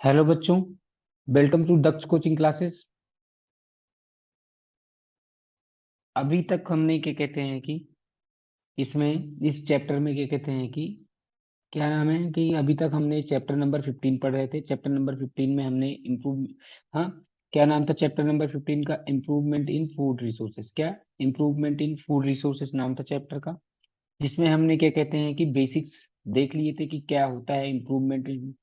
Hello बच्चों, welcome to Daksh coaching classes. अभी तक हमने क्या कहते हैं कि इसमें इस चैप्टर में क्या कहते हैं कि क्या नाम है कि अभी तक हमने चैप्टर नंबर 15 पढ़ रहे थे। चैप्टर नंबर 15 में हमने इम्प्रूव, हाँ, क्या नाम था चैप्टर नंबर 15 का? Improvement in food resources. क्या? इम्प्रूवमेंट इन फूड रिसोर्सेज नाम था चैप्टर का, जिसमें हमने क्या कहते हैं कि बेसिक्स देख लिए थे कि क्या होता है इम्प्रूवमेंट इन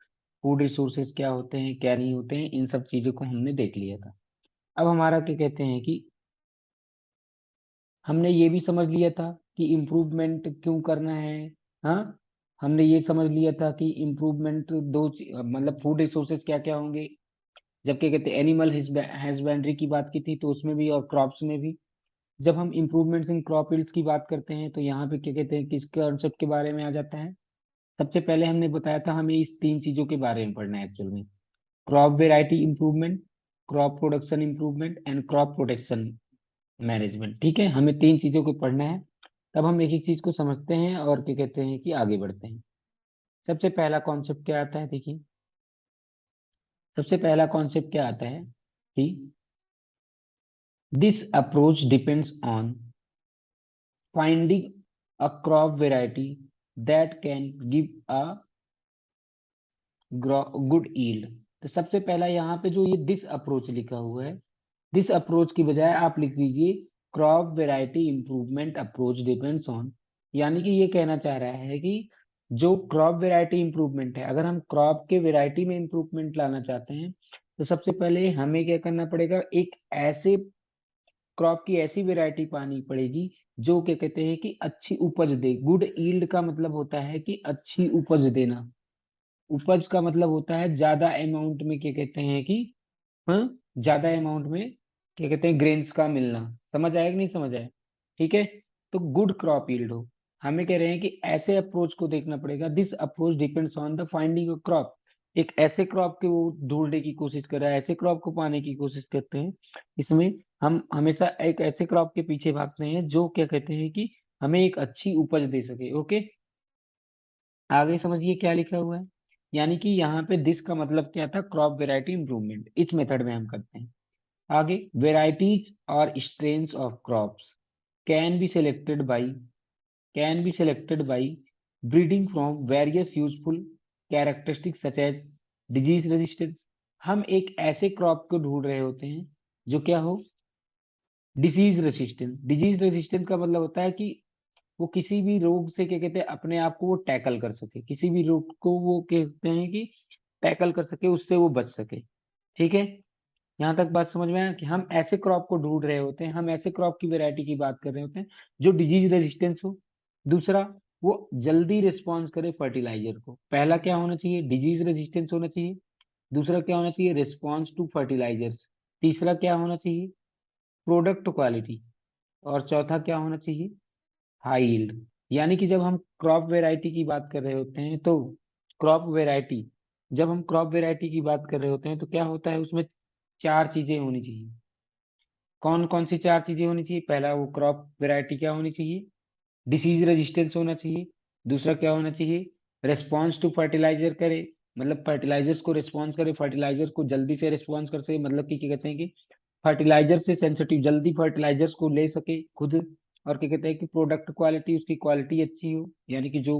फूड रिसोर्सेज, क्या होते हैं क्या नहीं होते हैं, इन सब चीजों को हमने देख लिया था। अब हमारा क्या कहते हैं कि हमने ये भी समझ लिया था कि इम्प्रूवमेंट क्यों करना है। हाँ, हमने ये समझ लिया था कि इम्प्रूवमेंट मतलब फूड रिसोर्सेज क्या क्या होंगे। जब क्या कहते हैं एनिमल हस्बेंड्री की बात की थी तो उसमें भी और क्रॉप्स में भी। जब हम इम्प्रूवमेंट्स इन क्रॉप यील्ड्स की बात करते हैं तो यहाँ पे क्या कहते हैं किस कॉन्सेप्ट के बारे में आ जाता है। सबसे पहले हमने बताया था हमें इस तीन चीजों के बारे में पढ़ना है एक्चुअल में। Crop variety improvement, crop production improvement and crop protection management. ठीक है, हमें तीन चीजों को पढ़ना है। तब हम एक एक चीज को समझते हैं और क्या कहते हैं कि आगे बढ़ते हैं। सबसे पहला कॉन्सेप्ट क्या आता है, देखिए। सबसे पहला कॉन्सेप्ट क्या आता है कि this approach depends on finding a crop variety that can give a good yield. तो सबसे पहला यहाँ पे जो ये दिस अप्रोच लिखा हुआ है, दिस अप्रोच की बजाय आप लिख दीजिए crop variety improvement approach depends on. यानी कि ये कहना चाह रहा है कि जो क्रॉप वेराइटी इंप्रूवमेंट है, अगर हम क्रॉप के वेराइटी में इंप्रूवमेंट लाना चाहते हैं तो सबसे पहले हमें क्या करना पड़ेगा, एक ऐसे क्रॉप की ऐसी वेराइटी पानी पड़ेगी जो क्या कहते हैं कि अच्छी उपज दे। गुड ईल्ड का मतलब होता है कि अच्छी उपज देना। उपज का मतलब होता है ज्यादा अमाउंट में क्या कहते हैं कि, हाँ, ज्यादा अमाउंट में क्या कहते हैं ग्रेन्स का मिलना। समझ आया कि नहीं समझ आया? ठीक है, तो गुड क्रॉप यील्ड हो। हमें कह रहे हैं कि ऐसे अप्रोच को देखना पड़ेगा। This approach depends on the finding a crop. एक ऐसे क्रॉप के वो ढूंढने की कोशिश कर रहा है, ऐसे क्रॉप को पाने की कोशिश करते हैं। इसमें हम हमेशा एक ऐसे क्रॉप के पीछे भागते हैं जो क्या कहते हैं कि हमें एक अच्छी उपज दे सके। ओके, आगे समझिए क्या लिखा हुआ है। यानी कि यहाँ पे दिस का मतलब क्या था, क्रॉप वेराइटी इंप्रूवमेंट। इस मेथड में हम करते हैं। आगे, वेराइटीज और strains of crops can be selected by, can be selected by breeding from various useful characteristics such as disease resistance. हम एक ऐसे क्रॉप को ढूंढ रहे होते हैं जो क्या हो, डिजीज रेजिस्टेंस। डिजीज रेजिस्टेंस का मतलब होता है कि वो किसी भी रोग से क्या कहते हैं अपने आप को वो टैकल कर सके, किसी भी रोग को वो कहते हैं कि टैकल कर सके, उससे वो बच सके। ठीक है, यहाँ तक बात समझ में आया कि हम ऐसे क्रॉप को ढूंढ रहे होते हैं, हम ऐसे क्रॉप की वैरायटी की बात कर रहे होते हैं जो डिजीज रेजिस्टेंस हो। दूसरा, वो जल्दी रिस्पॉन्स करे फर्टिलाइजर को। पहला क्या होना चाहिए, डिजीज रेजिस्टेंस होना चाहिए। दूसरा क्या होना चाहिए, रिस्पॉन्स टू फर्टिलाइजर्स। तीसरा क्या होना चाहिए, प्रोडक्ट क्वालिटी। और चौथा क्या होना चाहिए, हाई यील्ड। यानी कि जब हम क्रॉप वेराइटी की बात कर रहे होते हैं तो क्रॉप वेराइटी, जब हम क्रॉप वेराइटी की बात कर रहे होते हैं तो क्या होता है, उसमें चार चीजें होनी चाहिए। कौन कौन सी चार चीजें होनी चाहिए? पहला, वो क्रॉप वैरायटी क्या होनी चाहिए, डिसीज रेजिस्टेंस होना चाहिए। दूसरा क्या होना चाहिए, रेस्पॉन्स टू फर्टिलाइजर करे, मतलब फर्टिलाइजर्स को रिस्पॉन्स करे, फर्टिलाइजर को जल्दी से रिस्पॉन्स कर सके, मतलब कि क्या कहते हैं कि फर्टिलाइजर से सेंसिटिव, जल्दी फर्टिलाइजर्स को ले सके खुद। और क्या कहते हैं कि प्रोडक्ट क्वालिटी, उसकी क्वालिटी अच्छी हो, यानी कि जो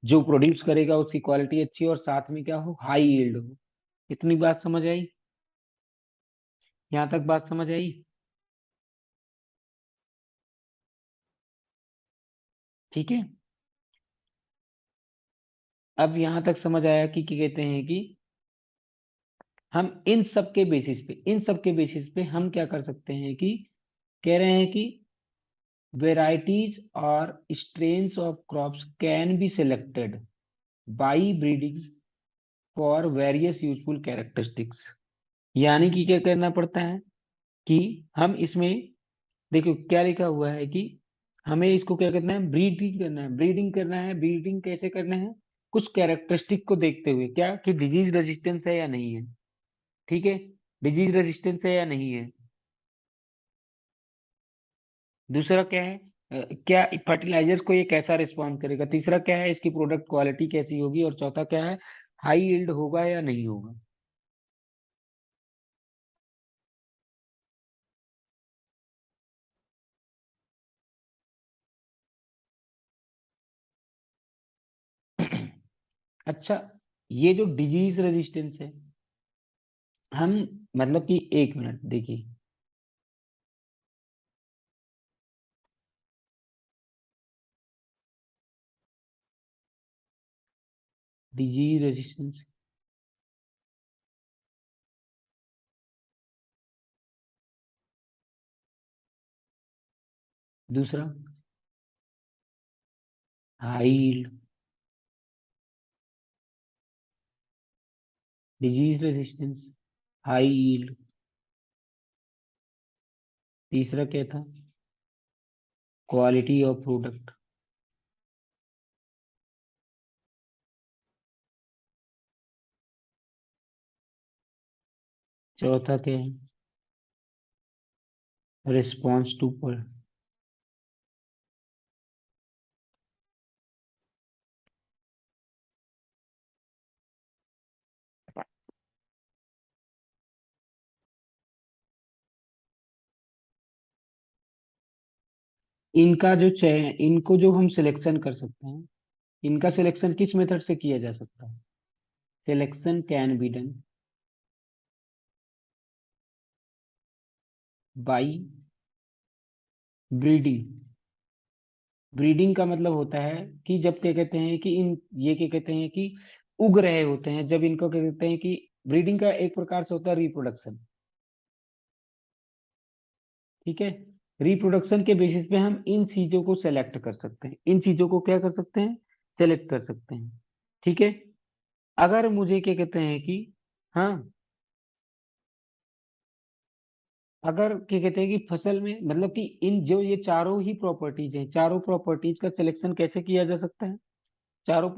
जो प्रोड्यूस करेगा उसकी क्वालिटी अच्छी हो, और साथ में क्या हो, हाई यील्ड हो। इतनी बात समझ आई? यहाँ तक बात समझ आई? ठीक है, अब यहाँ तक समझ आया कि क्या कहते हैं कि हम इन सब के बेसिस पे हम क्या कर सकते हैं कि कह रहे हैं कि वेराइटीज और strains of crops can be selected by breeding for various useful characteristics. यानी कि क्या करना पड़ता है कि हम इसमें, देखो क्या लिखा हुआ है कि हमें इसको क्या करना है, ब्रीडिंग करना है। ब्रीडिंग करना है, ब्रीडिंग कैसे करना है, कुछ कैरेक्टरिस्टिक को देखते हुए, क्या कि डिजीज रेजिस्टेंस है या नहीं है। ठीक है, डिजीज रेजिस्टेंस है या नहीं है। दूसरा क्या है, क्या फर्टिलाइजर्स को ये कैसा रिस्पॉन्ड करेगा। तीसरा क्या है, इसकी प्रोडक्ट क्वालिटी कैसी होगी। और चौथा क्या है, हाई यील्ड होगा या नहीं होगा। अच्छा, ये जो डिजीज रेजिस्टेंस है, हम मतलब कि 1 मिनट देखिए, डिजीज रेजिस्टेंस, दूसरा high, disease resistance, high yield, तीसरा क्या था, क्वालिटी ऑफ प्रोडक्ट, चौथा क्या है, रिस्पॉन्स टू पर। इनका जो चयन, इनको जो हम सिलेक्शन कर सकते हैं, इनका सिलेक्शन किस मेथड से किया जा सकता है, selection can be done by breeding. Breeding का मतलब होता है कि जब क्या कहते हैं कि इन, ये क्या कहते हैं कि उग रहे होते हैं, जब इनको क्या कहते हैं कि ब्रीडिंग का एक प्रकार से होता है रिप्रोडक्शन। ठीक है, रिप्रोडक्शन के बेसिस पे हम इन चीजों को सेलेक्ट कर सकते हैं, इन चीजों को क्या कर सकते हैं, सेलेक्ट कर सकते हैं। ठीक है, अगर मुझे क्या कहते हैं कि, हाँ, अगर क्या कहते हैं कि फसल में मतलब कि इन जो ये चारों ही प्रॉपर्टीज हैं, चारों प्रॉपर्टीज का सिलेक्शन कैसे किया जा सकता है, चारों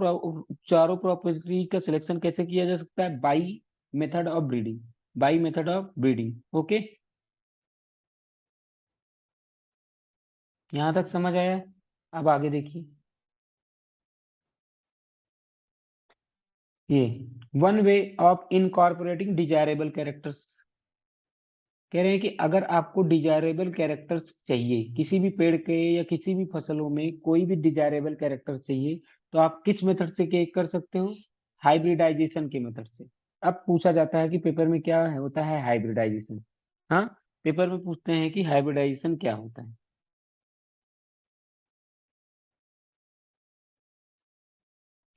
प्रॉपर्टीज का सिलेक्शन कैसे किया जा सकता है, by method of breeding, by method of breeding. Okay, यहाँ तक समझ आया। अब आगे देखिए, ये one way of incorporating desirable characters, कह रहे हैं कि अगर आपको डिजायरेबल कैरेक्टर्स चाहिए किसी भी पेड़ के या किसी भी फसलों में, कोई भी डिजायरेबल कैरेक्टर्स चाहिए, तो आप किस मेथड से क्या कर सकते हो, हाइब्रिडाइजेशन के मेथड से। अब पूछा जाता है कि पेपर में क्या होता है हाइब्रिडाइजेशन, हाँ, पेपर में पूछते हैं कि हाइब्रिडाइजेशन क्या होता है।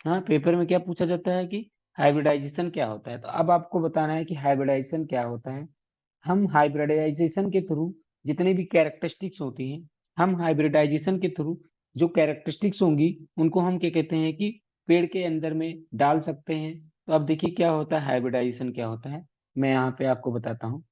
हाँ, पेपर में क्या पूछा जाता है कि हाइब्रिडाइजेशन क्या होता है, तो अब आपको बताना है कि हाइब्रिडाइजेशन क्या होता है। हम हाइब्रिडाइजेशन के थ्रू जितनी भी कैरेक्टरिस्टिक्स होती हैं, हम हाइब्रिडाइजेशन के थ्रू जो कैरेक्टरिस्टिक्स होंगी उनको हम क्या कहते हैं कि पेड़ के अंदर में डाल सकते हैं। तो अब देखिए क्या होता है हाइब्रिडाइजेशन क्या होता है, मैं यहाँ पे आपको बताता हूँ।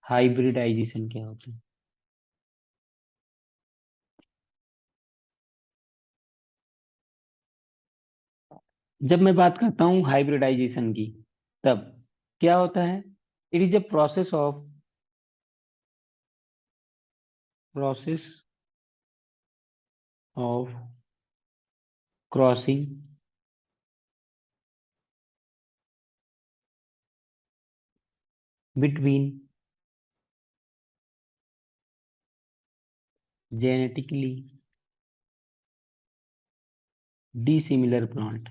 हाइब्रिडाइजेशन क्या होता है, जब मैं बात करता हूँ हाइब्रिडाइजेशन की, तब क्या होता है, it is a process of crossing between genetically dissimilar plant।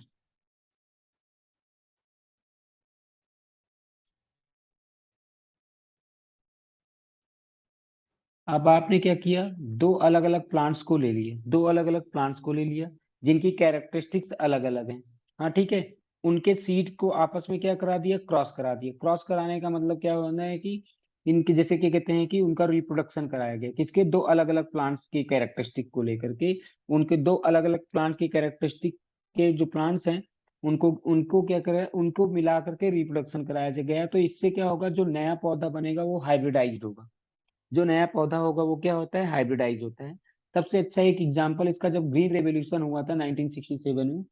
अब आपने क्या किया, दो अलग अलग प्लांट्स को ले लिए, दो अलग अलग प्लांट्स को ले लिया जिनकी कैरेक्टरिस्टिक्स अलग अलग हैं। हाँ ठीक है, उनके सीड को आपस में क्या करा दिया, क्रॉस करा दिया। क्रॉस कराने का मतलब क्या होना है कि इनके जैसे क्या कहते हैं कि उनका रिप्रोडक्शन कराया गया, किसके, दो अलग अलग प्लांट्स की कैरेक्टरिस्टिक को लेकर के, उनके दो अलग अलग प्लांट की कैरेक्टरिस्टिक के जो प्लांट्स हैं, उनको उनको क्या करा, उनको मिला करके रिप्रोडक्शन कराया गया। तो इससे क्या होगा, जो नया पौधा बनेगा वो हाइब्रिडाइज्ड होगा, जो नया पौधा होगा वो क्या होता है, हाइब्रिडाइज होता है। सबसे अच्छा एक एग्जांपल इसका, जब ग्रीन रेवोल्यूशन हुआ था 1967 में,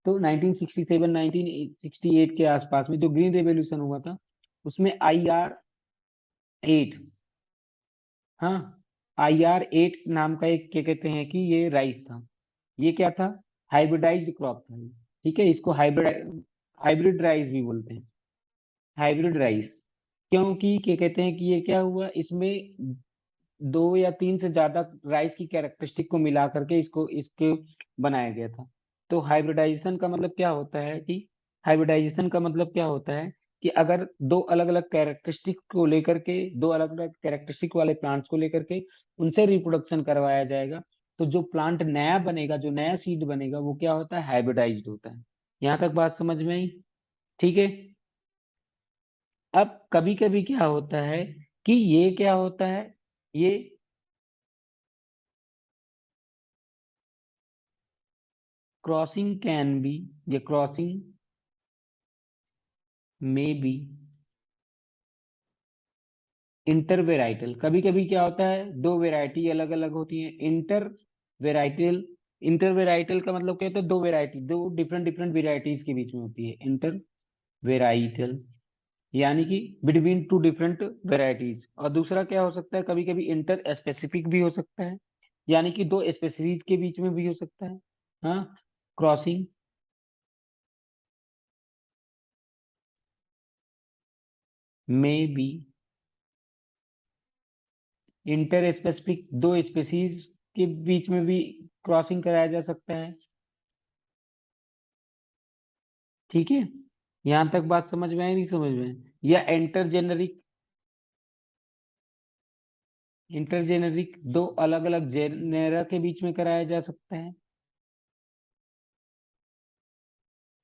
तो 1967 1968 के आसपास में जो ग्रीन रेवोल्यूशन हुआ था, उसमें IR8, हाँ, IR8 नाम का एक क्या कहते हैं कि ये राइस था, ये क्या था, हाइब्रिडाइज्ड क्रॉप था ये। ठीक है, इसको हाइब्रिड राइस भी बोलते हैं, हाइब्रिड राइस। क्योंकि क्या कहते हैं कि ये क्या हुआ, इसमें दो या तीन से ज्यादा राइस की कैरेक्टरिस्टिक को मिला करके इसको इसके बनाया गया था। तो हाइब्रिडाइजेशन का मतलब क्या होता है कि हाइब्रिडाइजेशन का मतलब क्या होता है कि अगर दो अलग अलग कैरेक्टरिस्टिक को लेकर के, दो अलग अलग कैरेक्टरिस्टिक वाले प्लांट्स को लेकर के उनसे रिप्रोडक्शन करवाया जाएगा, तो जो प्लांट नया बनेगा, जो नया सीड बनेगा, वो क्या होता है, हाइब्रिडाइज्ड होता है। यहाँ तक बात समझ में आई? ठीक है। अब कभी कभी क्या होता है कि ये क्या होता है, ये क्रॉसिंग कैन बी, ये क्रॉसिंग में बी इंटर वेराइटल। कभी कभी क्या होता है, दो वेराइटी अलग अलग होती हैं, इंटर वेराइटल। इंटर वेराइटल का मतलब क्या होता है, दो वेराइटी, दो डिफरेंट डिफरेंट वेराइटीज के बीच में होती है इंटर वेराइटल, यानी कि बिटवीन टू डिफरेंट वेराइटीज। और दूसरा क्या हो सकता है, कभी कभी इंटर स्पेसिफिक भी हो सकता है, यानी कि दो स्पेसीज के बीच में भी हो सकता है। हाँ, क्रॉसिंग में बी इंटर स्पेसिफिक, दो स्पेसीज के बीच में भी क्रॉसिंग कराया जा सकता है। ठीक है, यहां तक बात समझ में आई, नहीं समझ में आई? या इंटरजेनरिक, इंटरजेनरिक दो अलग अलग जेनेरा के बीच में कराया जा सकता है।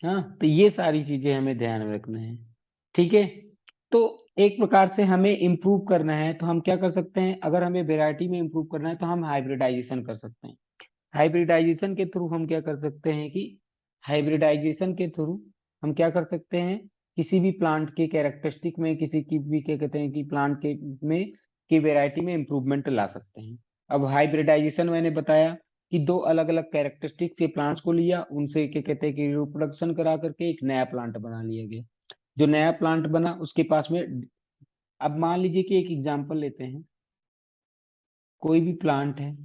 हाँ, तो ये सारी चीजें हमें ध्यान में रखना है। ठीक है, तो एक प्रकार से हमें इम्प्रूव करना है तो हम क्या कर सकते हैं, अगर हमें वेराइटी में इम्प्रूव करना है तो हम हाइब्रिडाइजेशन कर सकते हैं। हाइब्रिडाइजेशन के थ्रू हम क्या कर सकते हैं कि हाइब्रिडाइजेशन के थ्रू हम क्या कर सकते हैं, किसी भी प्लांट के कैरेक्टरिस्टिक में, किसी की भी क्या कहते हैं कि प्लांट के में की वेराइटी में इंप्रूवमेंट ला सकते हैं। अब हाइब्रिडाइजेशन मैंने बताया कि दो अलग अलग कैरेक्टरिस्टिक के प्लांट्स को लिया, उनसे क्या कहते हैं कि रिप्रोडक्शन करा करके एक नया प्लांट बना लिया गया। जो नया प्लांट बना उसके पास में, अब मान लीजिए कि एक एग्जांपल लेते हैं, कोई भी प्लांट है,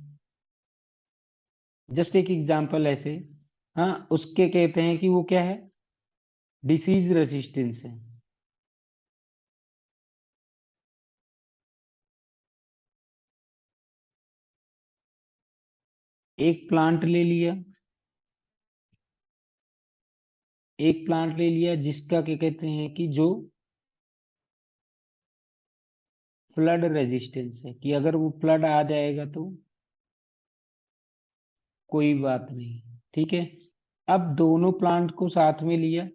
जस्ट एक एग्जांपल ऐसे, हाँ, उसके कहते हैं कि वो क्या है, डिसीज रेसिस्टेंस है। एक प्लांट ले लिया, एक प्लांट ले लिया जिसका क्या कहते हैं कि जो फ्लड रेजिस्टेंस है, कि अगर वो फ्लड आ जाएगा तो कोई बात नहीं। ठीक है, अब दोनों प्लांट को साथ में लिया,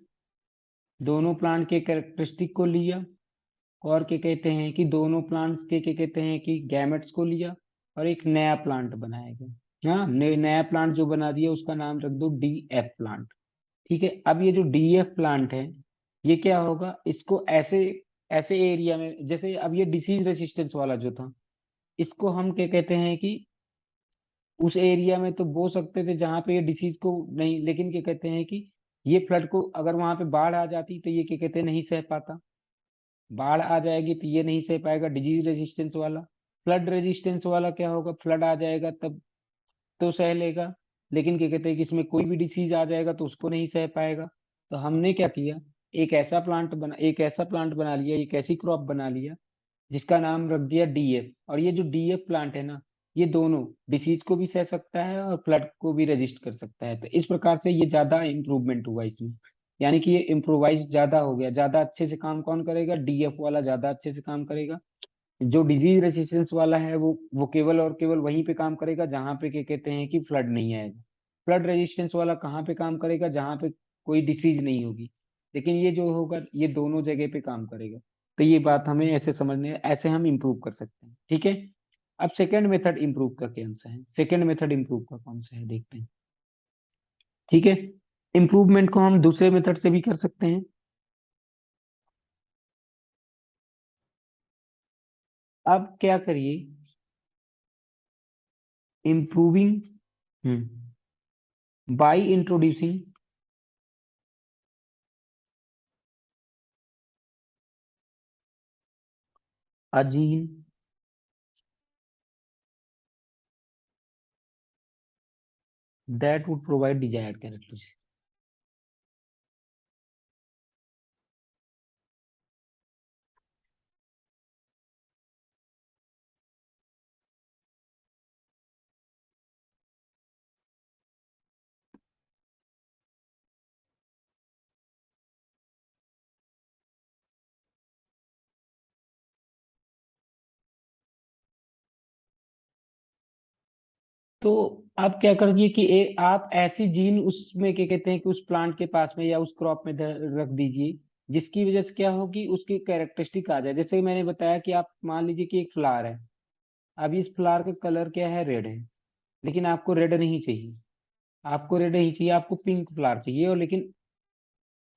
दोनों प्लांट के कैरेक्टरिस्टिक को लिया, और क्या कहते हैं कि दोनों प्लांट्स के क्या कहते हैं कि गैमेट्स को लिया, और एक नया प्लांट बनाया गया। हाँ, नया प्लांट जो बना दिया उसका नाम रख दो डीएफ प्लांट। ठीक है, अब ये जो डीएफ प्लांट है, ये क्या होगा, इसको ऐसे ऐसे एरिया में, जैसे अब ये डिसीज रेसिस्टेंस वाला जो था, इसको हम क्या कहते हैं कि उस एरिया में तो बो सकते थे जहां पे ये डिसीज को नहीं, लेकिन क्या कहते हैं कि ये फ्लड को, अगर वहां पे बाढ़ आ जाती तो ये क्या कहते हैं नहीं सह पाता। बाढ़ आ जाएगी तो ये नहीं सह पाएगा डिजीज रेजिस्टेंस वाला। फ्लड रेजिस्टेंस वाला क्या होगा, फ्लड आ जाएगा तब तो सह लेगा, लेकिन क्या कहते हैं कि इसमें कोई भी डिसीज आ जाएगा तो उसको नहीं सह पाएगा। तो हमने क्या किया, एक ऐसा प्लांट बना लिया, एक ऐसी क्रॉप बना लिया जिसका नाम रख दिया डीएफ। और ये जो डीएफ प्लांट है ना, ये दोनों डिसीज को भी सह सकता है और फ्लड को भी रेजिस्ट कर सकता है। तो इस प्रकार से ये ज्यादा इंप्रूवमेंट हुआ इसमें, यानी कि ये इम्प्रोवाइज ज्यादा हो गया, ज्यादा अच्छे से काम कौन करेगा, डीएफ वाला ज्यादा अच्छे से काम करेगा। जो डिजीज रेसिस्टेंस वाला है वो केवल और केवल वहीं पे काम करेगा जहां पे क्या कहते हैं कि फ्लड नहीं आएगा। फ्लड रेजिस्टेंस वाला कहाँ पे काम करेगा, जहां पे कोई डिसीज नहीं होगी। लेकिन ये जो होगा ये दोनों जगह पे काम करेगा। तो ये बात हमें ऐसे समझने, ऐसे हम इम्प्रूव कर सकते हैं। ठीक है, अब सेकेंड मेथड इम्प्रूव का कौन सा है, सेकेंड मेथड इम्प्रूव का कौन सा है देखते हैं। ठीक है, इम्प्रूवमेंट को हम दूसरे मेथड से भी कर सकते हैं। अब क्या करिए, improving by introducing a gene that would provide desired characteristics. तो आप क्या करिए कि आप ऐसी जीन उसमें क्या कहते हैं कि उस प्लांट के पास में या उस क्रॉप में रख दीजिए जिसकी वजह से क्या होगी, उसकी कैरेक्टरिस्टिक आ जाए। जैसे मैंने बताया कि आप मान लीजिए कि एक फ्लावर है, अब इस फ्लावर का कलर क्या है, रेड है, लेकिन आपको रेड नहीं चाहिए, आपको रेड नहीं चाहिए, आपको पिंक फ्लावर चाहिए, और लेकिन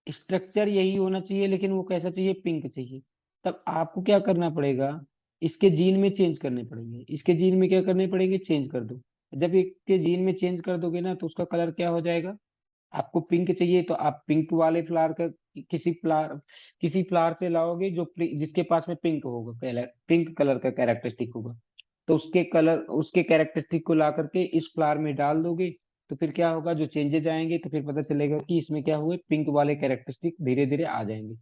स्ट्रक्चर यही होना चाहिए, लेकिन वो कैसा चाहिए, पिंक चाहिए। तब आपको क्या करना पड़ेगा, इसके जीन में चेंज करने पड़ेंगे, इसके जीन में क्या करने पड़ेंगे, चेंज कर दो। जब इसके जीन में चेंज कर दोगे ना तो उसका कलर क्या हो जाएगा, आपको पिंक चाहिए तो आप पिंक वाले फ्लावर का किसी फ्लावर से लाओगे जो जिसके पास में पिंक होगा, पिंक कलर का कैरेक्टरिस्टिक होगा, तो उसके कैरेक्टरिस्टिक को ला करके इस फ्लावर में डाल दोगे। तो फिर क्या होगा, जो चेंजेस आएंगे तो फिर पता चलेगा कि इसमें क्या हुए, पिंक वाले कैरेक्टरिस्टिक धीरे धीरे आ जाएंगे।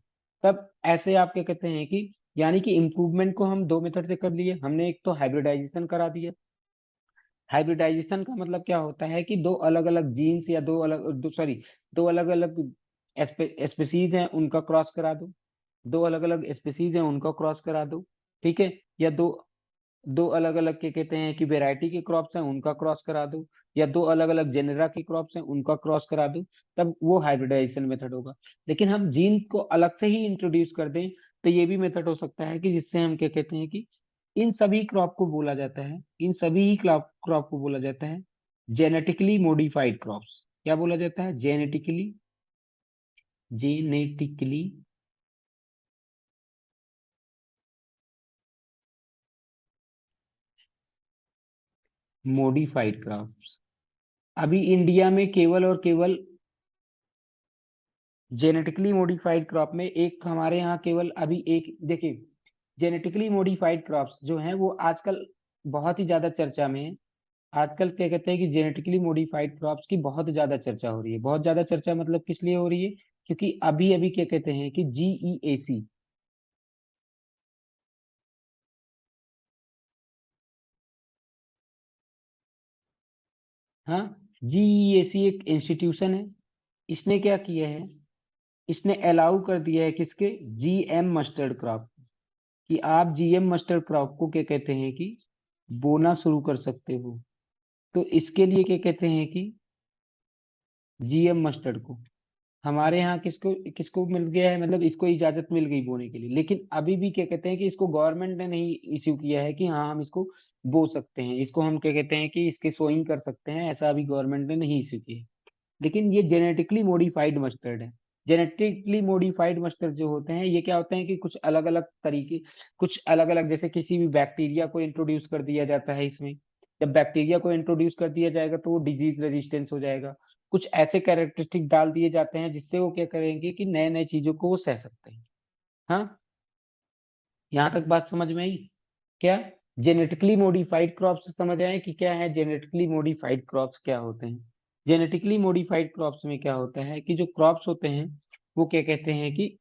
तब ऐसे आप क्या कहते हैं कि, यानी कि इम्प्रूवमेंट को हम दो मेथड से कर लिए। हमने एक तो हाइब्रिडाइजेशन करा दिया। हाइब्रिडाइजेशन का मतलब क्या होता है कि दो अलग अलग जीन्स या दो अलग अलग स्पीसीज हैं उनका क्रॉस करा दो, दो अलग अलग स्पीसीज हैं उनका क्रॉस करा दो, ठीक है, या दो दो अलग अलग क्या कहते हैं कि वेराइटी के क्रॉप्स हैं उनका क्रॉस करा दो, या दो अलग अलग जेनेरा के क्रॉप्स हैं उनका क्रॉस करा दो, तब वो हाइब्रिडाइजेशन मेथड होगा। लेकिन हम जीन को अलग से ही इंट्रोड्यूस कर दें तो ये भी मेथड हो सकता है कि जिससे हम क्या कहते हैं कि इन सभी क्रॉप को बोला जाता है, इन सभी क्रॉप को बोला जाता है जेनेटिकली मॉडिफाइड क्रॉप्स। क्या बोला जाता है, जेनेटिकली मॉडिफाइड क्रॉप्स। अभी इंडिया में केवल और केवल जेनेटिकली मॉडिफाइड क्रॉप में एक हमारे यहाँ केवल अभी एक देखिए, जेनेटिकली मॉडिफाइड क्रॉप्स जो हैं वो आजकल बहुत ही ज्यादा चर्चा में है। आजकल क्या कहते हैं कि जेनेटिकली मॉडिफाइड क्रॉप्स की बहुत ज्यादा चर्चा हो रही है। बहुत ज्यादा चर्चा मतलब किस लिए हो रही है, क्योंकि अभी अभी क्या कहते हैं कि GEAC, हाँ, GEAC एक इंस्टीट्यूशन है। इसने क्या किया है, इसने अलाउ कर दिया है किसके, GM मस्टर्ड क्रॉप, कि आप GM मस्टर्ड क्रॉप को क्या कहते हैं कि बोना शुरू कर सकते हो। तो इसके लिए क्या कहते हैं कि GM मस्टर्ड को हमारे यहाँ किसको किसको मिल गया है, मतलब इसको इजाजत मिल गई बोने के लिए। लेकिन अभी भी क्या कहते हैं कि इसको गवर्नमेंट ने नहीं इश्यू किया है कि हाँ हम इसको बो सकते हैं, इसको हम क्या कहते हैं कि इसके सोइंग कर सकते हैं, ऐसा अभी गवर्नमेंट ने नहीं इश्यू किया है। लेकिन ये जेनेटिकली मॉडिफाइड मस्टर्ड है। जेनेटिकली मॉडिफाइड मस्टर्ड जो होते हैं ये क्या होते हैं कि कुछ अलग अलग तरीके, कुछ अलग अलग, जैसे किसी भी बैक्टीरिया को इंट्रोड्यूस कर दिया जाता है इसमें। जब बैक्टीरिया को इंट्रोड्यूस कर दिया जाएगा तो वो डिजीज रेजिस्टेंस हो जाएगा। कुछ ऐसे कैरेक्टरिस्टिक डाल दिए जाते हैं जिससे वो क्या करेंगे कि नए नए चीजों को वो सह सकते हैं। हाँ, यहाँ तक बात समझ में आई क्या। जेनेटिकली मॉडिफाइड क्रॉप्स समझ आए कि क्या है, जेनेटिकली मॉडिफाइड क्रॉप्स क्या होते हैं। जेनेटिकली मॉडिफाइड क्रॉप्स में क्या होता है कि जो क्रॉप्स होते हैं वो क्या कहते हैं कि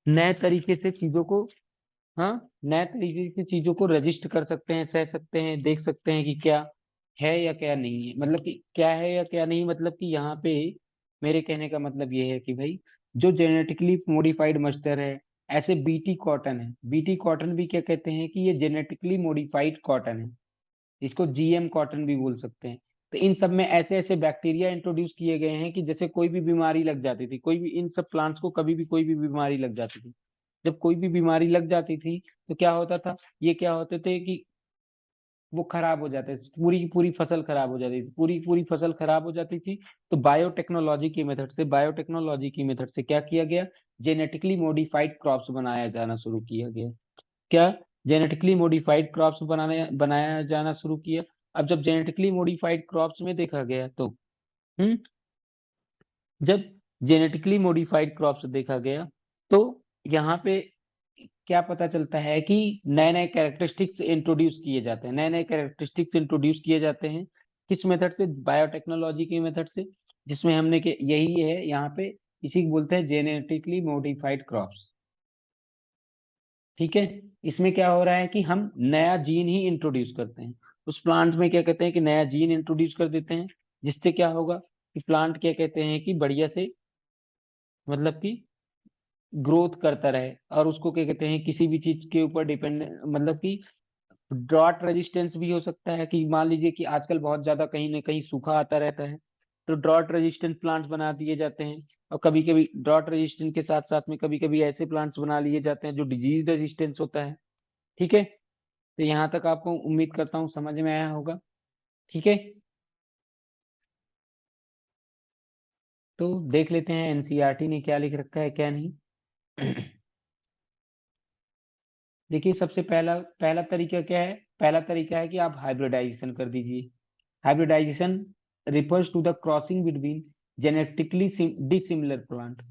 नए तरीके से चीजों को, हाँ, नए तरीके से चीजों को रजिस्ट कर सकते हैं, सह सकते हैं, देख सकते हैं कि क्या है या क्या नहीं है, मतलब कि क्या है या क्या नहीं, मतलब कि यहाँ पे मेरे कहने का मतलब ये है कि भाई जो जेनेटिकली मॉडिफाइड मस्टर है, ऐसे बीटी कॉटन है, बीटी कॉटन भी क्या कहते हैं कि ये जेनेटिकली मॉडिफाइड कॉटन है, इसको GM कॉटन भी बोल सकते हैं। तो इन सब में ऐसे ऐसे बैक्टीरिया इंट्रोड्यूस किए गए हैं कि जैसे कोई भी बीमारी लग जाती थी, कोई भी इन सब प्लांट्स को कभी भी कोई भी बीमारी लग जाती थी, जब कोई भी बीमारी लग जाती थी तो क्या होता था, ये क्या होते थे कि वो खराब हो जाते थे, पूरी की पूरी फसल खराब हो जाती थी, पूरी की पूरी फसल खराब हो जाती थी। तो बायोटेक्नोलॉजी की मेथड से क्या किया गया, जेनेटिकली मॉडिफाइड क्रॉप्स बनाया जाना शुरू किया गया। क्या, जेनेटिकली मॉडिफाइड क्रॉप्स बनाया जाना शुरू किया। अब जब जेनेटिकली मॉडिफाइड क्रॉप्स में देखा गया तो, हम्म, जब जेनेटिकली मॉडिफाइड क्रॉप्स देखा गया तो यहाँ पे क्या पता चलता है कि नए नए कैरेक्टरिस्टिक्स इंट्रोड्यूस किए जाते हैं, नए नए कैरेक्टरिस्टिक्स इंट्रोड्यूस किए जाते हैं किस मेथड से? बायोटेक्नोलॉजी के मेथड से, जिसमें हमने के यही है यहाँ पे, इसी को बोलते हैं जेनेटिकली मॉडिफाइड क्रॉप्स। ठीक है, इसमें क्या हो रहा है कि हम नया जीन ही इंट्रोड्यूस करते हैं उस प्लांट में, क्या कहते हैं कि नया जीन इंट्रोड्यूस कर देते हैं, जिससे क्या होगा कि प्लांट क्या कहते हैं कि बढ़िया से, मतलब कि ग्रोथ करता रहे, और उसको क्या कहते हैं किसी भी चीज के ऊपर डिपेंड, मतलब कि ड्रॉट रेजिस्टेंस भी हो सकता है कि मान लीजिए कि आजकल बहुत ज्यादा कहीं ना कहीं सूखा आता रहता है, तो ड्रॉट रेजिस्टेंट प्लांट्स बना दिए जाते हैं। और कभी कभी ड्रॉट रेजिस्टेंट के साथ साथ में कभी कभी ऐसे प्लांट्स बना लिए जाते हैं जो डिजीज रेजिस्टेंस होता है। ठीक है, तो यहाँ तक आपको उम्मीद करता हूँ समझ में आया होगा। ठीक है, तो देख लेते हैं एनसीईआरटी ने क्या लिख रखा है क्या नहीं। देखिए, सबसे पहला पहला तरीका क्या है? पहला तरीका है कि आप हाइब्रिडाइजेशन कर दीजिए। Hybridization refers to the crossing between genetically dissimilar plant।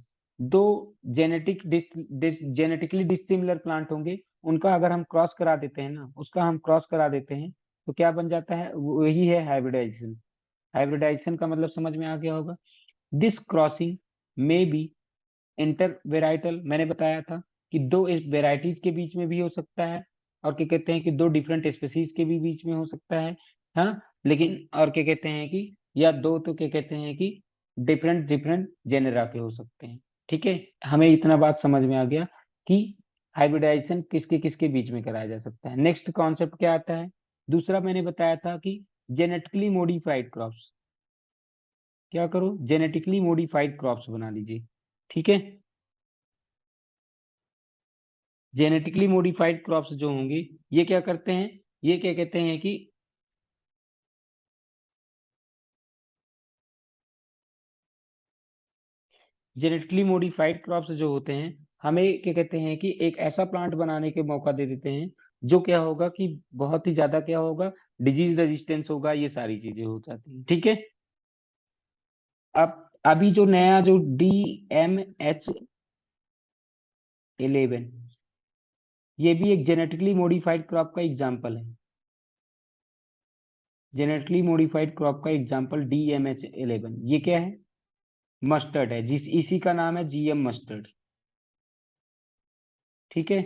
दो जेनेटिकली डिसिमिलर प्लांट होंगे, उनका अगर हम क्रॉस करा देते हैं ना, उसका हम क्रॉस करा देते हैं, तो क्या बन जाता है? वही है हाइब्रिडाइजेशन। हाइब्रिडाइजेशन का मतलब समझ में आ गया होगा। दिस क्रॉसिंग में बी इंटर वेराइटल, मैंने बताया था कि दो वेराइटीज के बीच में भी हो सकता है, और क्या कहते हैं कि दो डिफरेंट स्पीसीज के भी बीच में हो सकता है। हाँ, लेकिन और क्या कहते हैं कि या दो तो क्या कहते हैं कि डिफरेंट डिफरेंट जेनेरा के हो सकते हैं। ठीक है, हमें इतना बात समझ में आ गया कि हाइब्रिडाइजेशन किसके किसके बीच में कराया जा सकता है। नेक्स्ट कॉन्सेप्ट क्या आता है? दूसरा मैंने बताया था कि जेनेटिकली मॉडिफाइड क्रॉप्स। क्या करो? जेनेटिकली मॉडिफाइड क्रॉप्स बना लीजिए। ठीक है, जेनेटिकली मॉडिफाइड क्रॉप्स जो होंगे, ये क्या करते हैं? ये क्या कहते हैं कि जेनेटिकली मॉडिफाइड क्रॉप्स जो होते हैं, हमें क्या कहते हैं कि एक ऐसा प्लांट बनाने के मौका दे देते हैं, जो क्या होगा कि बहुत ही ज्यादा क्या होगा, डिजीज रेजिस्टेंस होगा, ये सारी चीजें हो जाती हैं। ठीक है, अब अभी जो नया जो DMH11, ये भी एक जेनेटिकली मॉडिफाइड क्रॉप का एग्जाम्पल है। जेनेटिकली मॉडिफाइड क्रॉप का एग्जाम्पल DMH11, ये क्या है? मस्टर्ड है, जिस इसी का नाम है GM मस्टर्ड। ठीक है,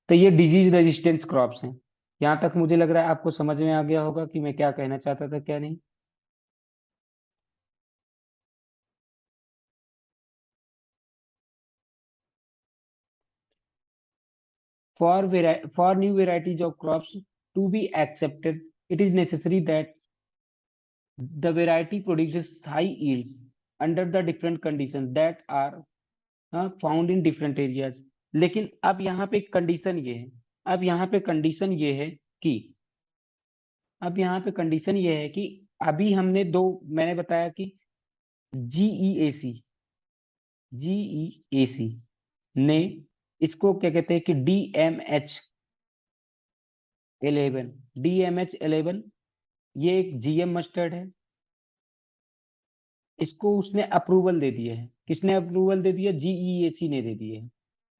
तो ये डिजीज रेजिस्टेंस क्रॉप्स हैं। यहाँ तक मुझे लग रहा है आपको समझ में आ गया होगा कि मैं क्या कहना चाहता था क्या नहीं। For new varieties of crops to be accepted, it is necessary that the variety produces high yields under the different conditions that are found in different areas. लेकिन अब यहाँ पे कंडीशन ये है, अब यहाँ पे कंडीशन ये है कि अब यहाँ पे कंडीशन ये है कि अभी हमने दो, मैंने बताया कि जीईएसी जीईएसी ने इसको क्या कहते हैं कि डीएमएच 11 ये एक जीएम मस्टर्ड है, इसको उसने अप्रूवल दे दिया है। किसने अप्रूवल दे दिया? जीईएसी ने दे दिया है।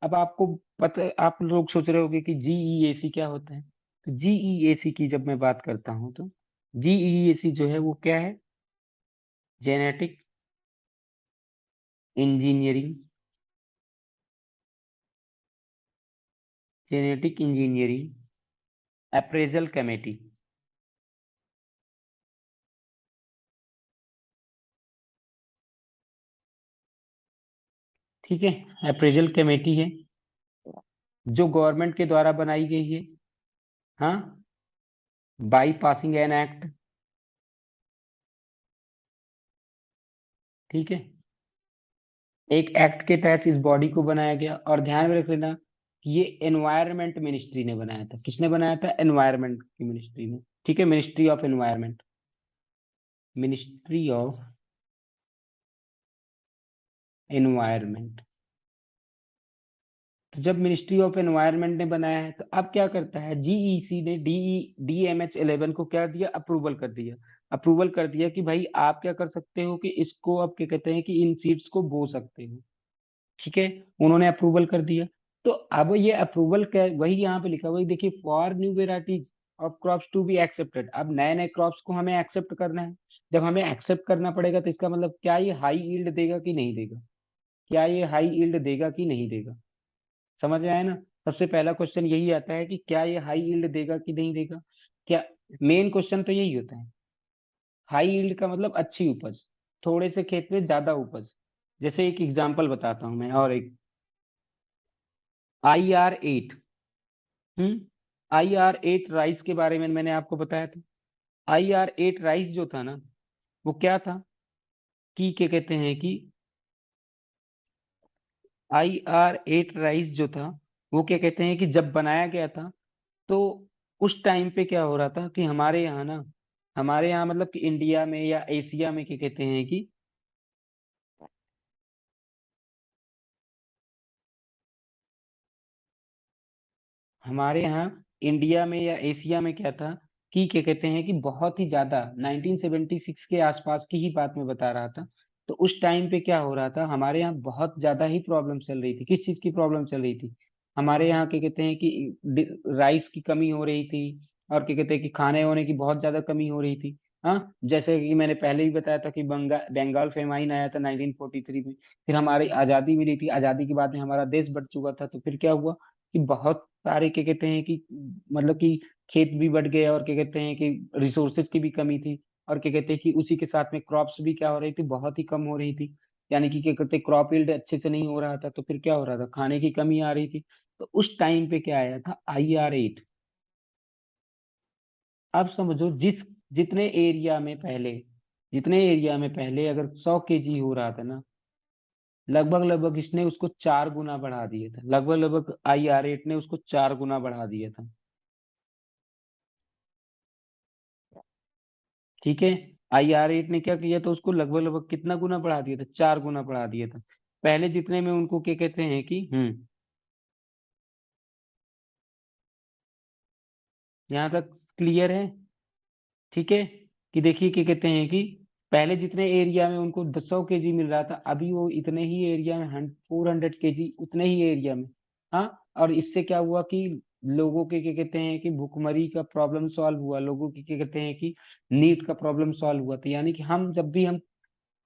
अब आपको पता, आप लोग सोच रहे होंगे कि जीईएसी क्या होता है। तो जीईएसी की जब मैं बात करता हूं, तो जीईएसी जो है वो क्या है? Genetic engineering, genetic engineering appraisal committee. ठीक है, अप्रेजल कमेटी है जो गवर्नमेंट के द्वारा बनाई गई है। हाँ, बाई पासिंग एन एक्ट। ठीक है, एक एक्ट के तहत इस बॉडी को बनाया गया, और ध्यान में रख लेना कि ये एनवायरमेंट मिनिस्ट्री ने बनाया था। किसने बनाया था? एनवायरमेंट की मिनिस्ट्री ने। ठीक है, ministry of environment, ministry of environment. तो जब मिनिस्ट्री ऑफ एनवायरमेंट ने बनाया है, तो अब क्या करता है? जीईसी ने DMH11 को क्या दिया? अप्रूवल कर दिया। अप्रूवल कर दिया कि भाई आप क्या कर सकते हो कि इसको, अब क्या कहते हैं कि इन सीड्स को बो सकते हो। ठीक है, उन्होंने अप्रूवल कर दिया। तो अब ये अप्रूवल क्या, वही यहाँ पे लिखा हुआ है, देखिए, for new varieties of crops to be accepted. अब नए नए क्रॉप्स को हमें एक्सेप्ट करना है। जब हमें एक्सेप्ट करना पड़ेगा तो इसका मतलब क्या ये हाई यील्ड देगा कि नहीं देगा, क्या ये हाई यील्ड देगा कि नहीं देगा। समझ में आया ना। सबसे पहला क्वेश्चन यही आता है कि क्या ये हाई यील्ड देगा कि नहीं देगा। क्या मेन क्वेश्चन तो यही होता है। हाई यील्ड का मतलब अच्छी उपज, थोड़े से खेत में ज्यादा उपज। जैसे एक एग्जांपल बताता हूं मैं, और एक IR8। IR8 राइस के बारे में मैंने आपको बताया था। IR8 राइस जो था ना, वो क्या था कि क्या कहते हैं कि IR8 राइस जो था, वो क्या कहते हैं कि जब बनाया गया था, तो उस टाइम पे क्या हो रहा था कि हमारे यहाँ ना, हमारे यहाँ मतलब कि इंडिया में या एशिया में क्या कहते हैं कि हमारे यहाँ इंडिया में या एशिया में क्या था कि क्या कहते हैं कि बहुत ही ज्यादा 1976 के आसपास की ही बात मैं बता रहा था। तो उस टाइम पे क्या हो रहा था, हमारे यहाँ बहुत ज्यादा ही प्रॉब्लम चल रही थी। किस चीज की प्रॉब्लम चल रही थी, हमारे यहाँ क्या कहते हैं कि राइस की कमी हो रही थी, और क्या कहते हैं कि खाने होने की बहुत ज्यादा कमी हो रही थी। हाँ, जैसे कि मैंने पहले ही बताया था कि बंगाल फेमाइन आया था 1943 में। फिर हमारी आजादी मिली थी, आजादी के बाद में हमारा देश बढ़ चुका था। तो फिर क्या हुआ कि बहुत सारे क्या कहते हैं कि मतलब कि खेत भी बढ़ गए, और क्या कहते हैं कि रिसोर्सेज की भी कमी थी। और क्या कहते हैं कि उसी के साथ में क्रॉप्स भी क्या हो रही थी, बहुत ही कम हो रही थी। यानी कि क्या कहते हैं क्रॉप यील्ड अच्छे से नहीं हो रहा था। तो फिर क्या हो रहा था, खाने की कमी आ रही थी। तो उस टाइम पे क्या आया था, IR8। अब समझो, जितने एरिया में पहले अगर 100 kg हो रहा था ना, लगभग लगभग इसने उसको 4 गुना बढ़ा दिया था। लगभग लगभग IR8 ने उसको 4 गुना बढ़ा दिया था। ठीक है। IR8 ने क्या किया था, उसको लगभग लगभग कितना गुना बढ़ा दिया था, 4 गुना बढ़ा दिया था। पहले जितने में उनको क्या कहते हैं कि यहाँ तक क्लियर है। ठीक है। कि देखिए क्या कहते हैं कि पहले जितने एरिया में उनको 100 kg मिल रहा था, अभी वो इतने ही एरिया में 400 kg, उतने ही एरिया में। हाँ। और इससे क्या हुआ कि लोगों के क्या कहते हैं कि भुखमरी का प्रॉब्लम सॉल्व हुआ, लोगों की क्या कहते हैं कि नीट का प्रॉब्लम सॉल्व हुआ। तो यानी कि हम जब भी हम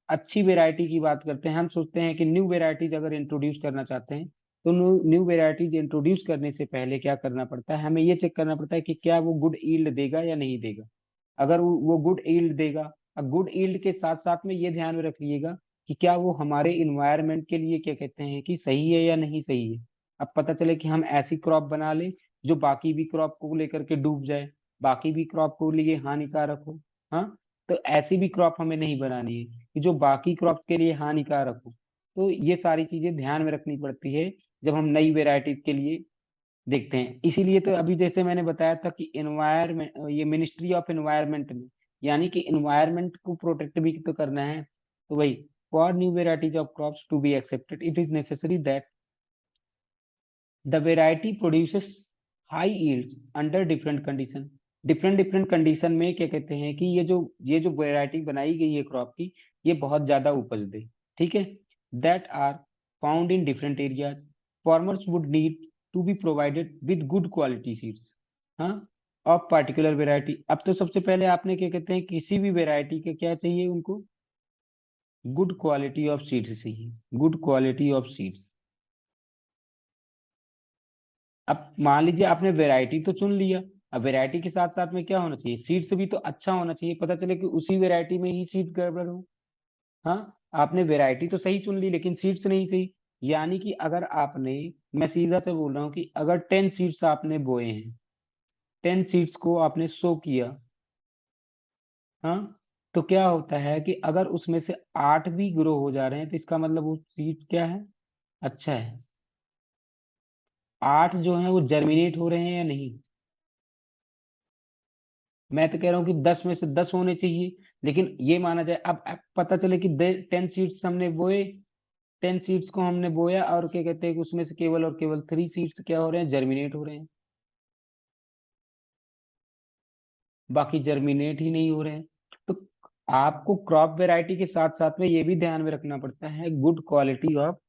अच्छी वेराइटी की बात करते हैं, हम सोचते हैं कि न्यू वेराइटीज अगर इंट्रोड्यूस करना चाहते हैं, तो न्यू वेराइटीज इंट्रोड्यूस करने से पहले क्या करना पड़ता है, हमें ये चेक करना पड़ता है कि क्या वो गुड ईल्ड देगा या नहीं देगा। अगर वो गुड ईल्ड देगा, अब गुड ईल्ड के साथ साथ में ये ध्यान में रखिएगा कि क्या वो हमारे इन्वायरमेंट के लिए क्या कहते हैं कि सही है या नहीं सही है। अब पता चले कि हम ऐसी क्रॉप बना ले जो बाकी भी क्रॉप को लेकर के डूब जाए, बाकी भी क्रॉप को लिए हानिकारक हो। हाँ। तो ऐसी भी क्रॉप हमें नहीं बनानी है कि जो बाकी क्रॉप के लिए हानिकारक हो। तो ये सारी चीजें ध्यान में रखनी पड़ती है जब हम नई वेराइटीज के लिए देखते हैं। इसीलिए तो अभी जैसे मैंने बताया था कि एनवायरमेंट, ये मिनिस्ट्री ऑफ एनवायरमेंट में, यानी कि एनवायरमेंट को प्रोटेक्ट भी तो करना है। तो वही, for new varieties of crops to be accepted it is necessary that the variety produces high yields under different condition. Different different condition में क्या कहते हैं कि ये जो वेराइटी बनाई गई है क्रॉप की, ये बहुत ज्यादा उपज दे। ठीक है। That are found in different areas. Farmers would need to be provided with good quality seeds, हाँ, ऑफ पार्टिकुलर वेराइटी। अब तो सबसे पहले आपने क्या कहते हैं, किसी भी वेराइटी के क्या चाहिए उनको, गुड क्वालिटी ऑफ सीड्स चाहिए, गुड क्वालिटी ऑफ सीड्स। अब मान लीजिए आपने वैरायटी तो चुन लिया, अब वैरायटी के साथ साथ में क्या होना चाहिए, सीड्स भी तो अच्छा होना चाहिए। पता चले कि उसी वैरायटी में ही सीड गड़बड़ हो। हाँ। आपने वैरायटी तो सही चुन ली लेकिन सीड्स नहीं सही। यानी कि अगर आपने, मैं सीधा से बोल रहा हूँ कि अगर 10 सीड्स आपने बोए हैं, 10 सीड्स को आपने सो किया, हाँ, तो क्या होता है कि अगर उसमें से 8 भी ग्रो हो जा रहे हैं, तो इसका मतलब वो सीड क्या है, अच्छा है। 8 जो है वो जर्मिनेट हो रहे हैं या नहीं। मैं तो कह रहा हूँ कि 10 में से 10 होने चाहिए। लेकिन ये माना जाए, अब पता चले कि 10 सीड्स हमने बोए, 10 सीड्स को हमने बोया, और क्या कहते हैं कि उसमें से केवल और केवल 3 सीड्स क्या हो रहे हैं, जर्मिनेट हो रहे हैं। बाकी जर्मिनेट ही नहीं हो रहे हैं। तो आपको क्रॉप वेराइटी के साथ साथ में ये भी ध्यान में रखना पड़ता है, good quality of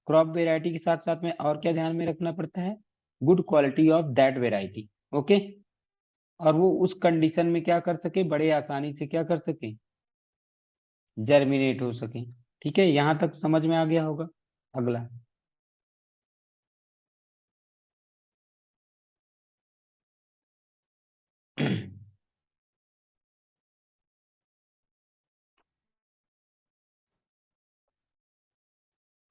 crop variety के साथ साथ में और क्या ध्यान में रखना पड़ता है, good quality of that variety. Okay. और वो उस कंडीशन में क्या कर सके, बड़े आसानी से क्या कर सके, जर्मिनेट हो सके। ठीक है, यहां तक समझ में आ गया होगा। अगला,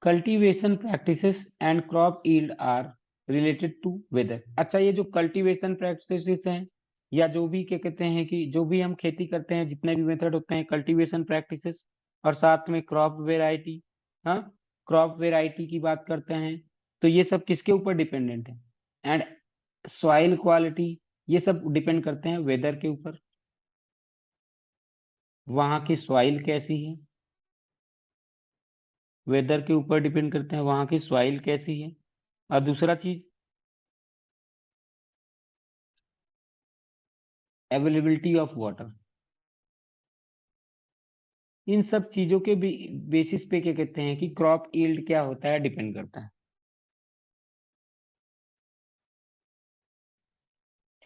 cultivation practices and crop yield are related to weather. अच्छा, ये जो कल्टीवेशन प्रैक्टिसेस हैं, या जो भी क्या कहते हैं कि जो भी हम खेती करते हैं, जितने भी मेथड होते हैं, कल्टीवेशन प्रैक्टिसेस और साथ में क्रॉप वेराइटी, हाँ, क्रॉप वेराइटी की बात करते हैं, तो ये सब किसके ऊपर डिपेंडेंट है? एंड सॉइल क्वालिटी, ये सब डिपेंड करते हैं वेदर के ऊपर। वहां की सॉइल कैसी है, वेदर के ऊपर डिपेंड करते हैं वहां की सॉइल कैसी है। और दूसरा चीज, अवेलेबिलिटी ऑफ वाटर। इन सब चीजों के भी बेसिस पे क्या कहते हैं कि क्रॉप यील्ड क्या होता है, डिपेंड करता है।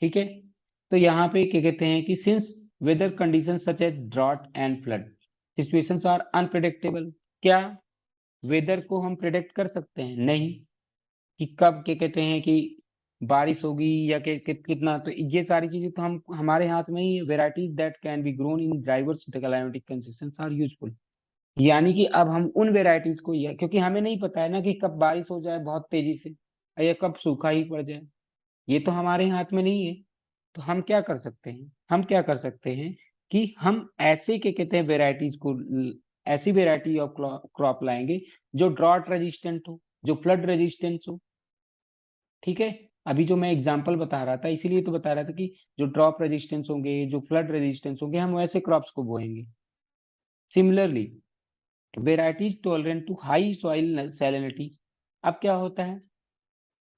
ठीक है, तो यहाँ पे क्या कहते हैं कि since weather condition such as drought and flood situations are unpredictable, क्या वेदर को हम प्रिडिक्ट कर सकते हैं? नहीं, कि कब क्या कहते हैं कि बारिश होगी या कितना, तो ये सारी चीजें तो हम हमारे हाथ में ही। Varieties that can be grown in diverse climatic conditions are useful. यानी कि अब हम उन वेराइटीज को, या क्योंकि हमें नहीं पता है ना कि कब बारिश हो जाए बहुत तेजी से, या कब सूखा ही पड़ जाए, ये तो हमारे हाथ में नहीं है। तो हम क्या कर सकते हैं, हम क्या कर सकते हैं कि हम ऐसे क्या कहते हैं वेराइटीज को, ऐसी वेराइटी ऑफ क्रॉप लाएंगे जो ड्रॉट रेजिस्टेंट हो, जो फ्लड रेजिस्टेंट हो। ठीक है, अभी जो मैं एग्जांपल बता रहा था, इसीलिए तो बता रहा था कि जो ड्रॉप रेजिस्टेंस होंगे, जो फ्लड रेजिस्टेंस होंगे, हम वैसे क्रॉप्स को बोएंगे। Similarly, varieties tolerant to high soil salinity. अब क्या होता है,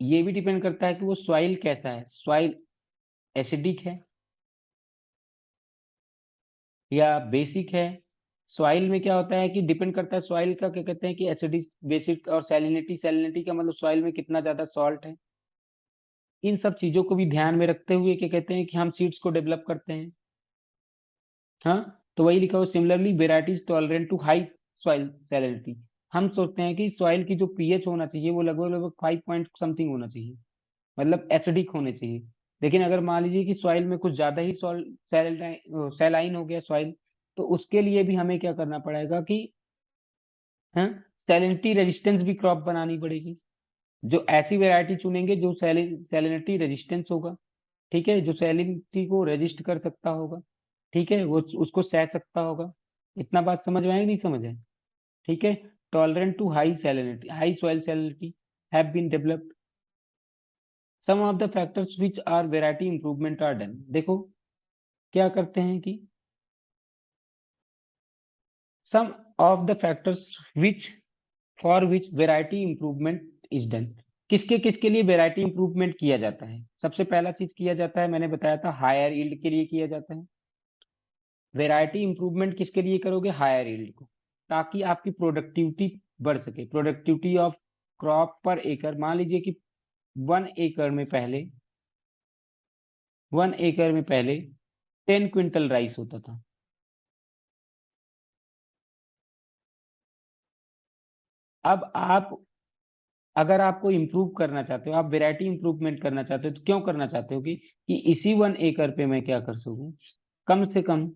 ये भी डिपेंड करता है कि वो सॉइल कैसा है, सॉइल एसिडिक है या बेसिक है। सॉइल में क्या होता है कि डिपेंड करता है सॉइल का, क्या कहते हैं कि एसिडिक, बेसिक और सैलिनिटी। सैलिनिटी का मतलब सॉइल में कितना ज्यादा सॉल्ट है। इन सब चीजों को भी ध्यान में रखते हुए क्या कहते हैं कि हम सीड्स को डेवलप करते हैं। हाँ, तो वही लिखा हुआ, similarly varieties tolerant to high soil salinity. हम सोचते हैं कि सॉइल की जो पीएच होना चाहिए वो लगभग लगभग 5 पॉइंट समथिंग होना चाहिए, मतलब एसिडिक होने चाहिए। लेकिन अगर मान लीजिए कि सॉइल में कुछ ज्यादा ही सैलाइन हो गया सॉइल, तो उसके लिए भी हमें क्या करना पड़ेगा कि, हाँ, सैलिनिटी रेजिस्टेंस भी क्रॉप बनानी पड़ेगी। जो ऐसी वेराइटी चुनेंगे जो सैलिनिटी रेजिस्टेंस होगा। ठीक है, जो सैलिनिटी को रेजिस्ट कर सकता होगा। ठीक है, वो उसको सह सकता होगा। इतना बात समझ में आई, नहीं समझ है? ठीक है, tolerant to high salinity, high soil salinity have been developed. Some of the factors which are variety improvement are done. देखो क्या करते हैं कि some of the factors which, for which variety improvement is done. किसके किसके लिए variety improvement किया जाता है? सबसे पहला चीज किया जाता है, मैंने बताया था, हायर यील्ड के लिए किया जाता है। वेराइटी इंप्रूवमेंट किसके लिए करोगे? हायर यील्ड को, ताकि आपकी प्रोडक्टिविटी बढ़ सके। प्रोडक्टिविटी ऑफ क्रॉप पर एकड़, मान लीजिए कि 1 एकड़ में पहले, 1 एकड़ में पहले 10 क्विंटल राइस होता था। अब आप, अगर आपको इंप्रूव करना चाहते हो, आप वेराइटी इंप्रूवमेंट करना चाहते हो, तो क्यों करना चाहते हो कि इसी 1 एकड़ पे मैं क्या कर सकूं, कम से कम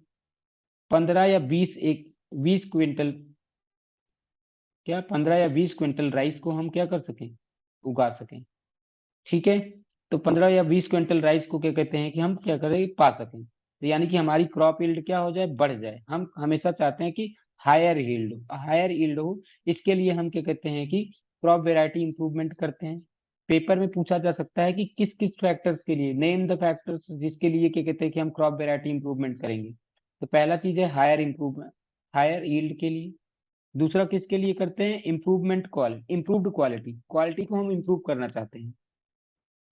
15 या 20 क्विंटल, क्या 15 या 20 क्विंटल राइस को हम क्या कर सकें, उगा सकें। ठीक है, तो 15 या 20 क्विंटल राइस को क्या कहते हैं कि हम क्या करें, पा सकें। तो यानी कि हमारी क्रॉप यील्ड क्या हो जाए, बढ़ जाए। हम हमेशा चाहते हैं कि हायर यील्ड हो, हायर यील्ड हो। इसके लिए हम क्या कहते हैं कि क्रॉप वेराइटी इंप्रूवमेंट करते हैं। पेपर में पूछा जा सकता है कि किस किस फैक्टर्स के लिए, नेम द फैक्टर्स जिसके लिए क्या कहते हैं कि हम क्रॉप वेराइटी इंप्रूवमेंट करेंगे। तो पहला चीज है हायर इंप्रूवमेंट, हायर यील्ड के लिए। दूसरा किसके लिए करते हैं? Improvement quality, improved quality, quality को हम इम्प्रूव करना चाहते हैं।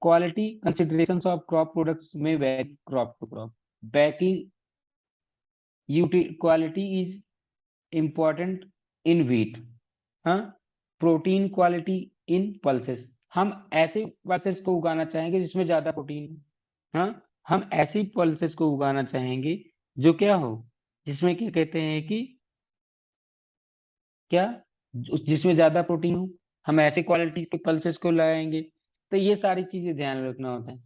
Quality considerations of crop products में vary crop to crop. Baking quality is important in wheat, हाँ, प्रोटीन क्वालिटी इन पल्सेस। हम ऐसे पल्सेस को उगाना चाहेंगे जिसमें ज्यादा प्रोटीन हो, हाँ, हम ऐसी पल्सेस को उगाना चाहेंगे जो क्या हो, जिसमें क्या कहते हैं कि क्या, जिसमें ज्यादा प्रोटीन हो। हम ऐसे क्वालिटी के पल्सेस को लगाएंगे। तो ये सारी चीजें ध्यान में रखना होता है।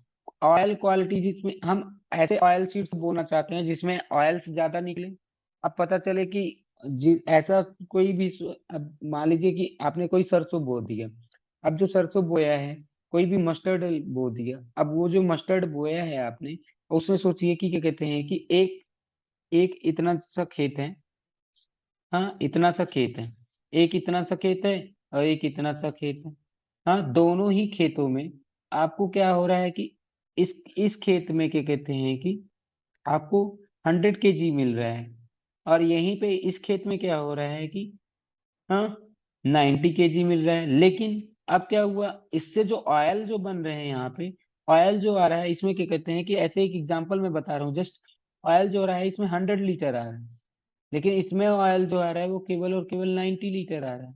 ऑयल क्वालिटी, जिसमें हम ऐसे ऑयल सीड्स बोना चाहते हैं जिसमें ऑयल्स ज्यादा निकले। अब पता चले कि ऐसा कोई भी अब मान लीजिए कि आपने कोई सरसों बो दिया। अब जो सरसों बोया है, कोई भी मस्टर्ड बो दिया। अब वो जो मस्टर्ड बोया है आपने, उसमें सोचिए कि क्या कहते हैं कि एक एक इतना सा खेत है। हाँ, इतना सा खेत है। एक इतना सा खेत है और एक इतना सा खेत है। हाँ, दोनों ही खेतों में आपको क्या हो रहा है कि इस खेत में क्या कहते हैं कि आपको 100 kg मिल रहा है। और यहीं पे इस खेत में क्या हो रहा है कि हाँ, 90 kg मिल रहा है। लेकिन अब क्या हुआ, इससे जो ऑयल जो बन रहे हैं यहाँ पे, ऑयल जो आ रहा है इसमें क्या कहते हैं कि ऐसे एक एग्जांपल मैं बता रहा हूँ जस्ट। ऑयल जो आ रहा है इसमें 100 लीटर आ रहा है, लेकिन इसमें ऑयल जो आ रहा है वो केवल और केवल 90 लीटर आ रहा है।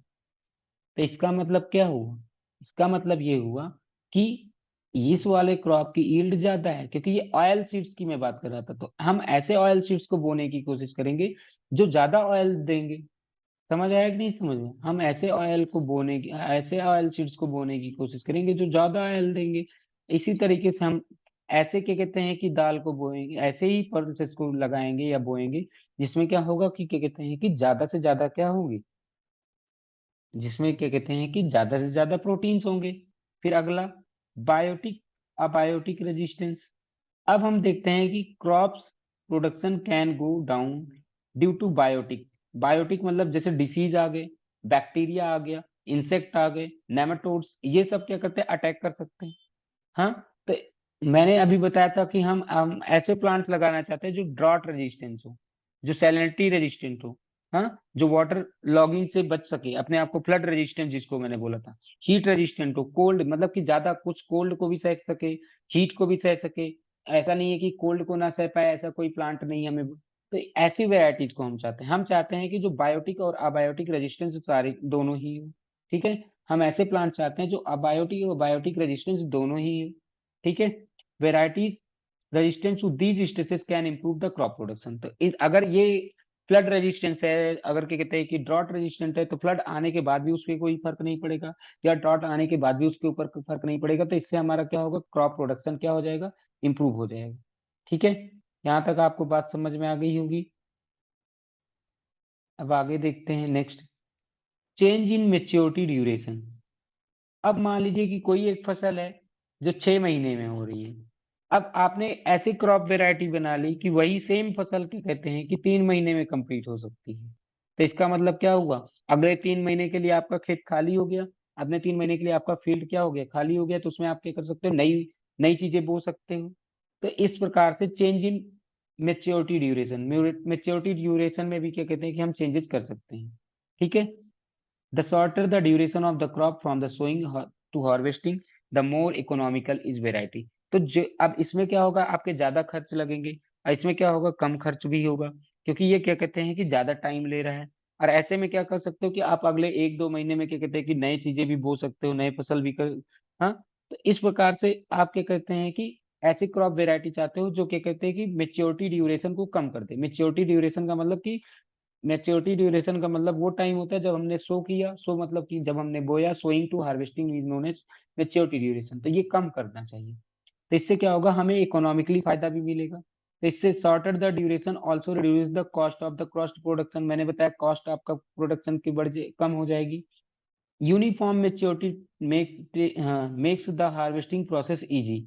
तो इसका मतलब क्या हुआ, इसका मतलब ये हुआ कि इस वाले क्रॉप की यील्ड ज्यादा है, क्योंकि ये ऑयल सीड्स की मैं बात कर रहा था। तो हम ऐसे ऑयल सीड्स को बोने की कोशिश करेंगे जो ज्यादा ऑयल देंगे। समझ आया कि नहीं समझ में? हम ऐसे ऑयल को बोने की, ऐसे ऑयल सीड्स को बोने की कोशिश करेंगे जो ज्यादा ऑयल देंगे। इसी तरीके से हम ऐसे क्या कहते हैं कि दाल को बोएंगे, ऐसे ही पल्सेस को लगाएंगे या बोएंगे जिसमें क्या होगा कि क्या कहते हैं कि ज्यादा से ज्यादा क्या होगी, जिसमें क्या कहते हैं कि ज्यादा से ज्यादा प्रोटीन्स होंगे। फिर अगला, बायोटिक अबायोटिक रेजिस्टेंस। अब हम देखते हैं कि crops production can go down due to biotic. Biotic मतलब जैसे डिसीज आ गए, बैक्टीरिया आ गया, इंसेक्ट आ गए, नेमाटोड्स, ये सब क्या करते हैं, अटैक कर सकते हैं। हाँ, तो मैंने अभी बताया था कि हम ऐसे प्लांट्स लगाना चाहते हैं जो ड्रॉट रेजिस्टेंस हो, जो सैलिनिटी रेजिस्टेंट हो। हाँ, जो वाटर लॉगिंग से बच सके अपने आप को, फ्लड रेजिस्टेंट जिसको मैंने बोला था, हीट रेजिस्टेंट हो, कोल्ड मतलब कि ज्यादा कुछ कोल्ड को भी सह सके, हीट को भी सह सके। ऐसा नहीं है कि कोल्ड को ना सह पाए, ऐसा कोई प्लांट नहीं है हमें। तो ऐसी वेराइटीज को हम चाहते हैं। हम चाहते हैं कि जो बायोटिक और अबायोटिक रेजिस्टेंस सारे दोनों ही हो। ठीक है, हम ऐसे प्लांट चाहते हैं जो अबायोटिक और बायोटिक रेजिस्टेंस दोनों ही है। ठीक है, varieties resistance to these stresses can improve the crop production. तो अगर ये फ्लड रेजिस्टेंस है, अगर क्या कहते हैं कि ड्रॉट रेजिस्टेंट है, तो फ्लड आने के बाद भी उसके कोई फर्क नहीं पड़ेगा, या ड्रॉट आने के बाद भी उसके ऊपर कोई फर्क नहीं पड़ेगा। तो इससे हमारा क्या होगा, क्रॉप प्रोडक्शन क्या हो जाएगा, इंप्रूव हो जाएगा। ठीक है, यहाँ तक आपको बात समझ में आ गई होगी। अब आगे देखते हैं next, change in maturity duration. अब मान लीजिए कि कोई एक फसल है जो 6 महीने में हो रही है। अब आपने ऐसी क्रॉप वेराइटी बना ली कि वही सेम फसल के कहते हैं कि 3 महीने में कंप्लीट हो सकती है। तो इसका मतलब क्या हुआ, अगले 3 महीने के लिए आपका खेत खाली हो गया। अगले 3 महीने के लिए आपका फील्ड क्या हो गया, खाली हो गया। तो उसमें आप क्या कर सकते हो, नई नई चीजें बो सकते हो। तो इस प्रकार से change in maturity duration, maturity duration में भी क्या कहते हैं कि हम चेंजेस कर सकते हैं। ठीक है, the shorter the duration of the crop from the sowing to harvesting, the more economical is variety। तो जो अब इसमें क्या होगा, आपके ज्यादा खर्च लगेंगे, और इसमें क्या होगा, कम खर्च भी होगा, क्योंकि ये क्या कहते हैं कि ज्यादा टाइम ले रहा है। और ऐसे में क्या कर सकते हो कि आप अगले 1-2 महीने में क्या कहते हैं कि नई चीजें भी बो सकते हो, नए फसल भी कर। हाँ, तो इस प्रकार से आप क्या कहते हैं कि ऐसी क्रॉप वेराइटी चाहते हो जो क्या कहते हैं कि मेच्योरिटी ड्यूरेशन को कम कर दे। मेच्योरिटी ड्यूरेशन का मतलब कि मैच्योरिटी ड्यूरेशन का मतलब वो टाइम होता है जब हमने सो किया, सो मतलब कि जब हमने बोया, sowing to harvesting is known as maturity duration. तो ये कम करना चाहिए। तो इससे क्या होगा, हमें इकोनॉमिकली फायदा भी मिलेगा। तो इससे shorter the duration also reduce the cost of the cross production. मैंने बताया कॉस्ट आपका प्रोडक्शन की कम हो जाएगी। Uniform maturity makes the harvesting process easy.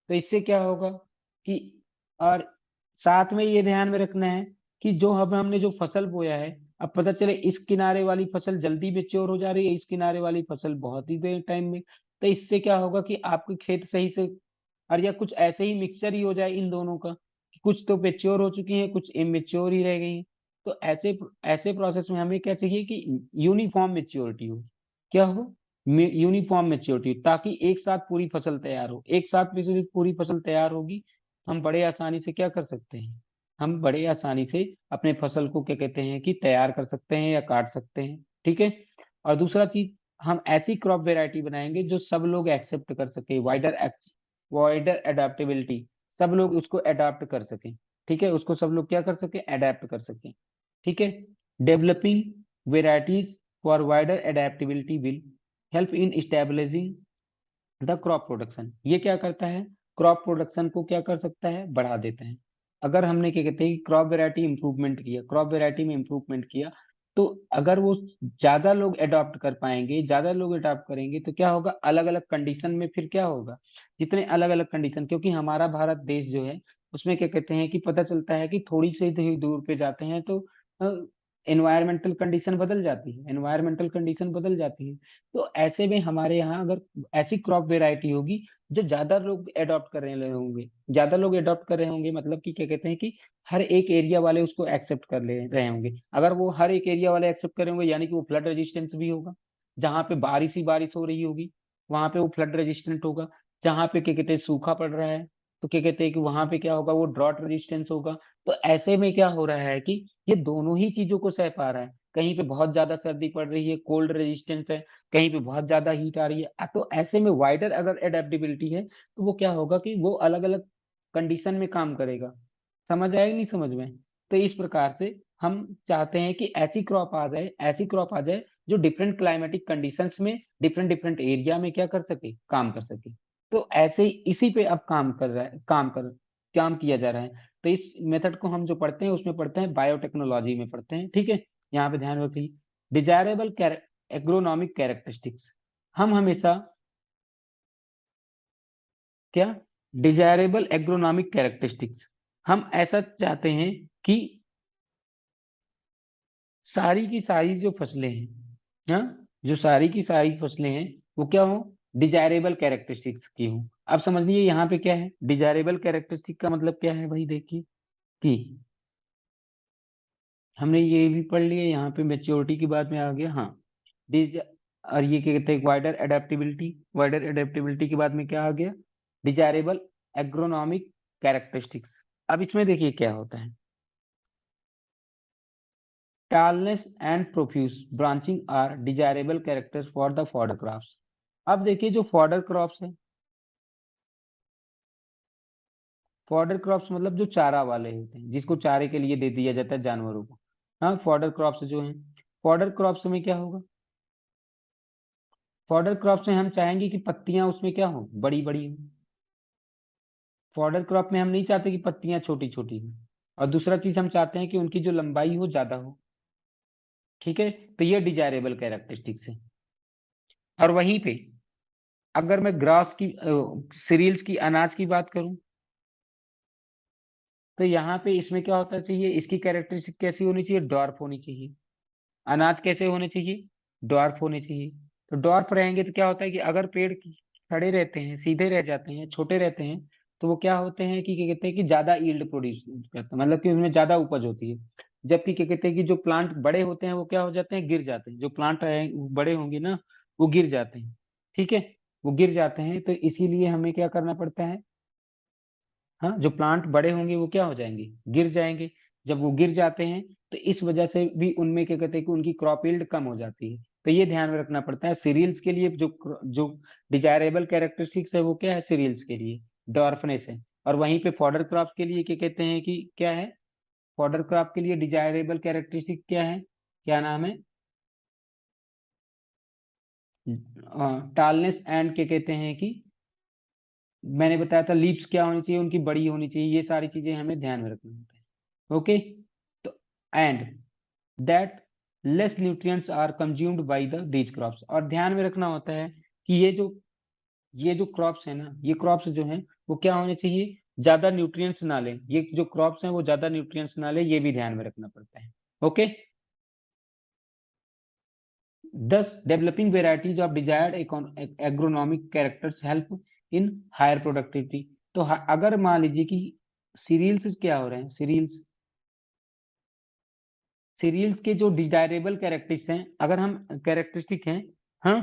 तो इससे क्या होगा कि, और साथ में ये ध्यान में रखना है कि जो हमने जो फसल बोया है, अब पता चले इस किनारे वाली फसल जल्दी मेच्योर हो जा रही है, इस किनारे वाली फसल बहुत ही देर टाइम में। तो इससे क्या होगा कि आपके खेत सही से, और या कुछ ऐसे ही मिक्सचर ही हो जाए इन दोनों का, कि कुछ तो मेच्योर हो चुकी हैं, कुछ इमेच्योर ही रह गई हैं। तो ऐसे ऐसे प्रोसेस में हमें क्या चाहिए कि यूनिफॉर्म मेच्योरिटी हो। क्या हो, यूनिफॉर्म मेच्योरिटी, ताकि एक साथ पूरी फसल तैयार हो। एक साथ पूरी फसल तैयार होगी, हम बड़े आसानी से क्या कर सकते हैं, हम बड़े आसानी से अपने फसल को क्या कहते हैं कि तैयार कर सकते हैं या काट सकते हैं। ठीक है, और दूसरा चीज, हम ऐसी क्रॉप वेराइटी बनाएंगे जो सब लोग एक्सेप्ट कर सके, वाइडर एडेप्टेबिलिटी। सब लोग उसको अडॉप्ट कर सकें। ठीक है, उसको सब लोग क्या कर सकें, अडेप्ट कर सकें। ठीक है, developing varieties for wider adaptability will help in stabilising the crop production. ये क्या करता है, क्रॉप प्रोडक्शन को क्या कर सकता है, बढ़ा देता है। अगर हमने क्या कहते हैं कि क्रॉप वेराइटी इंप्रूवमेंट किया, क्रॉप वेराइटी में इंप्रूवमेंट किया, तो अगर वो ज्यादा लोग अडॉप्ट कर पाएंगे, ज्यादा लोग अडॉप्ट करेंगे, तो क्या होगा, अलग अलग कंडीशन में फिर क्या होगा, जितने अलग अलग कंडीशन, क्योंकि हमारा भारत देश जो है उसमें क्या कहते हैं कि पता चलता है कि थोड़ी सी ही दूर पे जाते हैं तो एनवायरमेंटल कंडीशन बदल जाती है, एनवायरमेंटल कंडीशन बदल जाती है। तो ऐसे में हमारे यहाँ अगर ऐसी क्रॉप वेराइटी होगी जो ज्यादा लोग अडॉप्ट कर रहे होंगे, ज्यादा लोग अडॉप्ट कर रहे होंगे, मतलब कि क्या कहते हैं कि हर एक एरिया वाले उसको एक्सेप्ट कर ले रहे होंगे। अगर वो हर एक एरिया वाले एक्सेप्ट कर रहे होंगे, यानी कि वो फ्लड रेजिस्टेंस भी होगा। जहाँ पे बारिश ही बारिश हो रही होगी वहां पे वो फ्लड रेजिस्टेंट होगा। जहाँ पे क्या कहते हैं सूखा पड़ रहा है, तो क्या कहते हैं कि वहां पे क्या होगा, वो ड्रॉट रेजिस्टेंस होगा। तो ऐसे में क्या हो रहा है कि ये दोनों ही चीजों को सह पा रहा है। कहीं पे बहुत ज्यादा सर्दी पड़ रही है, कोल्ड रेजिस्टेंस है, कहीं पे बहुत ज्यादा हीट आ रही है। तो ऐसे में वाइडर अगर एडेप्टेबिलिटी है, तो वो क्या होगा कि वो अलग अलग कंडीशन में काम करेगा। समझ आएगा नहीं समझ में? तो इस प्रकार से हम चाहते हैं कि ऐसी क्रॉप आ जाए, ऐसी क्रॉप आ जाए जो डिफरेंट क्लाइमेटिक कंडीशंस में डिफरेंट डिफरेंट एरिया में क्या कर सके, काम कर सके। तो ऐसे ही इसी पे अब काम कर रहा है, काम किया जा रहा है। तो इस मेथड को हम जो पढ़ते हैं उसमें पढ़ते हैं बायोटेक्नोलॉजी में पढ़ते हैं। ठीक है, यहाँ पे ध्यान रखिए, डिजायरेबल एग्रोनॉमिक कैरेक्टरिस्टिक्स। हम हमेशा क्या, डिजायरेबल एग्रोनॉमिक कैरेक्टरिस्टिक्स, हम ऐसा चाहते हैं कि सारी की सारी जो फसलें हैं, हाँ, जो सारी की सारी फसलें हैं वो क्या हो, डिजायरेबल कैरेक्टरिस्टिक्स की हो। अब समझिए यहाँ पे क्या है, डिजायरेबल कैरेक्टरिस्टिक का मतलब क्या है भाई, देखिए कि हमने ये भी पढ़ लिया, यहाँ पे मेच्योरिटी की बात में आ गया। हाँ, डिज और ये क्या कहते हैं, वाइडर एडेप्टेबिलिटी, वाइडर एडेप्टेबिलिटी के बाद में क्या आ गया, डिजायरेबल एग्रोनॉमिक कैरेक्टरिस्टिक्स। अब इसमें देखिए क्या होता है, tallness and profuse branching are desirable characters for the fodder crops। अब देखिए जो फॉडर क्रॉप्स है, फॉडर क्रॉप्स मतलब जो चारा वाले होते हैं, जिसको चारे के लिए दे दिया जाता है जानवरों को। हाँ, फॉडर क्रॉप्स जो हैं, फॉडर क्रॉप्स में क्या होगा, फॉडर क्रॉप्स में हम चाहेंगे कि पत्तियां उसमें क्या हो, बड़ी बड़ी हो। फॉडर क्रॉप में हम नहीं चाहते कि पत्तियां छोटी छोटी हो। और दूसरा चीज हम चाहते हैं कि उनकी जो लंबाई हो ज्यादा हो। ठीक है, तो ये डिजायरेबल कैरेक्टरिस्टिक्स है। और वहीं पे अगर मैं ग्रास की, सीरियल्स की, अनाज की बात करूं, तो यहाँ पे इसमें क्या होता चाहिए, इसकी कैरेक्टरिस्टिक कैसी होनी चाहिए, डॉर्फ होनी चाहिए। अनाज कैसे होने चाहिए, डॉर्फ होने चाहिए। तो डॉर्फ रहेंगे तो क्या होता है कि अगर पेड़ खड़े रहते हैं, सीधे रह जाते हैं, छोटे रहते हैं, तो वो क्या होते हैं कि क्या कहते हैं कि ज्यादा यील्ड प्रोड्यूस करते हैं, मतलब कि उनमें ज्यादा उपज होती है। जबकि क्या कहते हैं कि जो प्लांट बड़े होते हैं वो क्या हो जाते हैं, गिर जाते हैं। जो प्लांट बड़े होंगे ना, वो गिर जाते हैं। ठीक है, वो गिर जाते हैं, तो इसीलिए हमें क्या करना पड़ता है, हाँ, जो प्लांट बड़े होंगे वो क्या हो जाएंगे, गिर जाएंगे। जब वो गिर जाते हैं तो इस वजह से भी उनमें क्या कहते हैं कि उनकी क्रॉप यील्ड कम हो जाती है। तो ये ध्यान में रखना पड़ता है। सीरियल्स के लिए जो डिजायरेबल कैरेक्टरिस्टिक्स है वो क्या है, सीरियल्स के लिए डॉर्फनेस है। और वहीं पे फॉडर क्रॉप के लिए क्या कहते हैं कि क्या है, फॉडर क्रॉप के लिए डिजायरेबल कैरेक्टरिस्टिक क्या है, क्या नाम है, टालनेस एंड क्या कहते हैं कि मैंने बताया था लीव्स क्या होनी चाहिए, उनकी बड़ी होनी चाहिए। ये सारी चीजें हमें ध्यान में रखना होता है। ओके, तो and that less nutrients are consumed by the these crops. और ध्यान में रखना होता है कि ये जो क्रॉप्स है ना, ये क्रॉप्स जो हैं वो क्या होने चाहिए, ज्यादा न्यूट्रिएंट्स ना लें। ये जो क्रॉप्स हैं वो ज्यादा न्यूट्रिएंट्स ना लें, ये भी ध्यान में रखना पड़ता है। Okay, thus developing varieties of desired agronomic characters help in higher productivity। तो अगर मान लीजिए कि सीरियल्स क्या हो रहे हैं, सीरियल्स के जो डिजायरेबल कैरेक्टरिस्टिक्स हैं, अगर हम कैरेक्टरिस्टिक हैं, हाँ,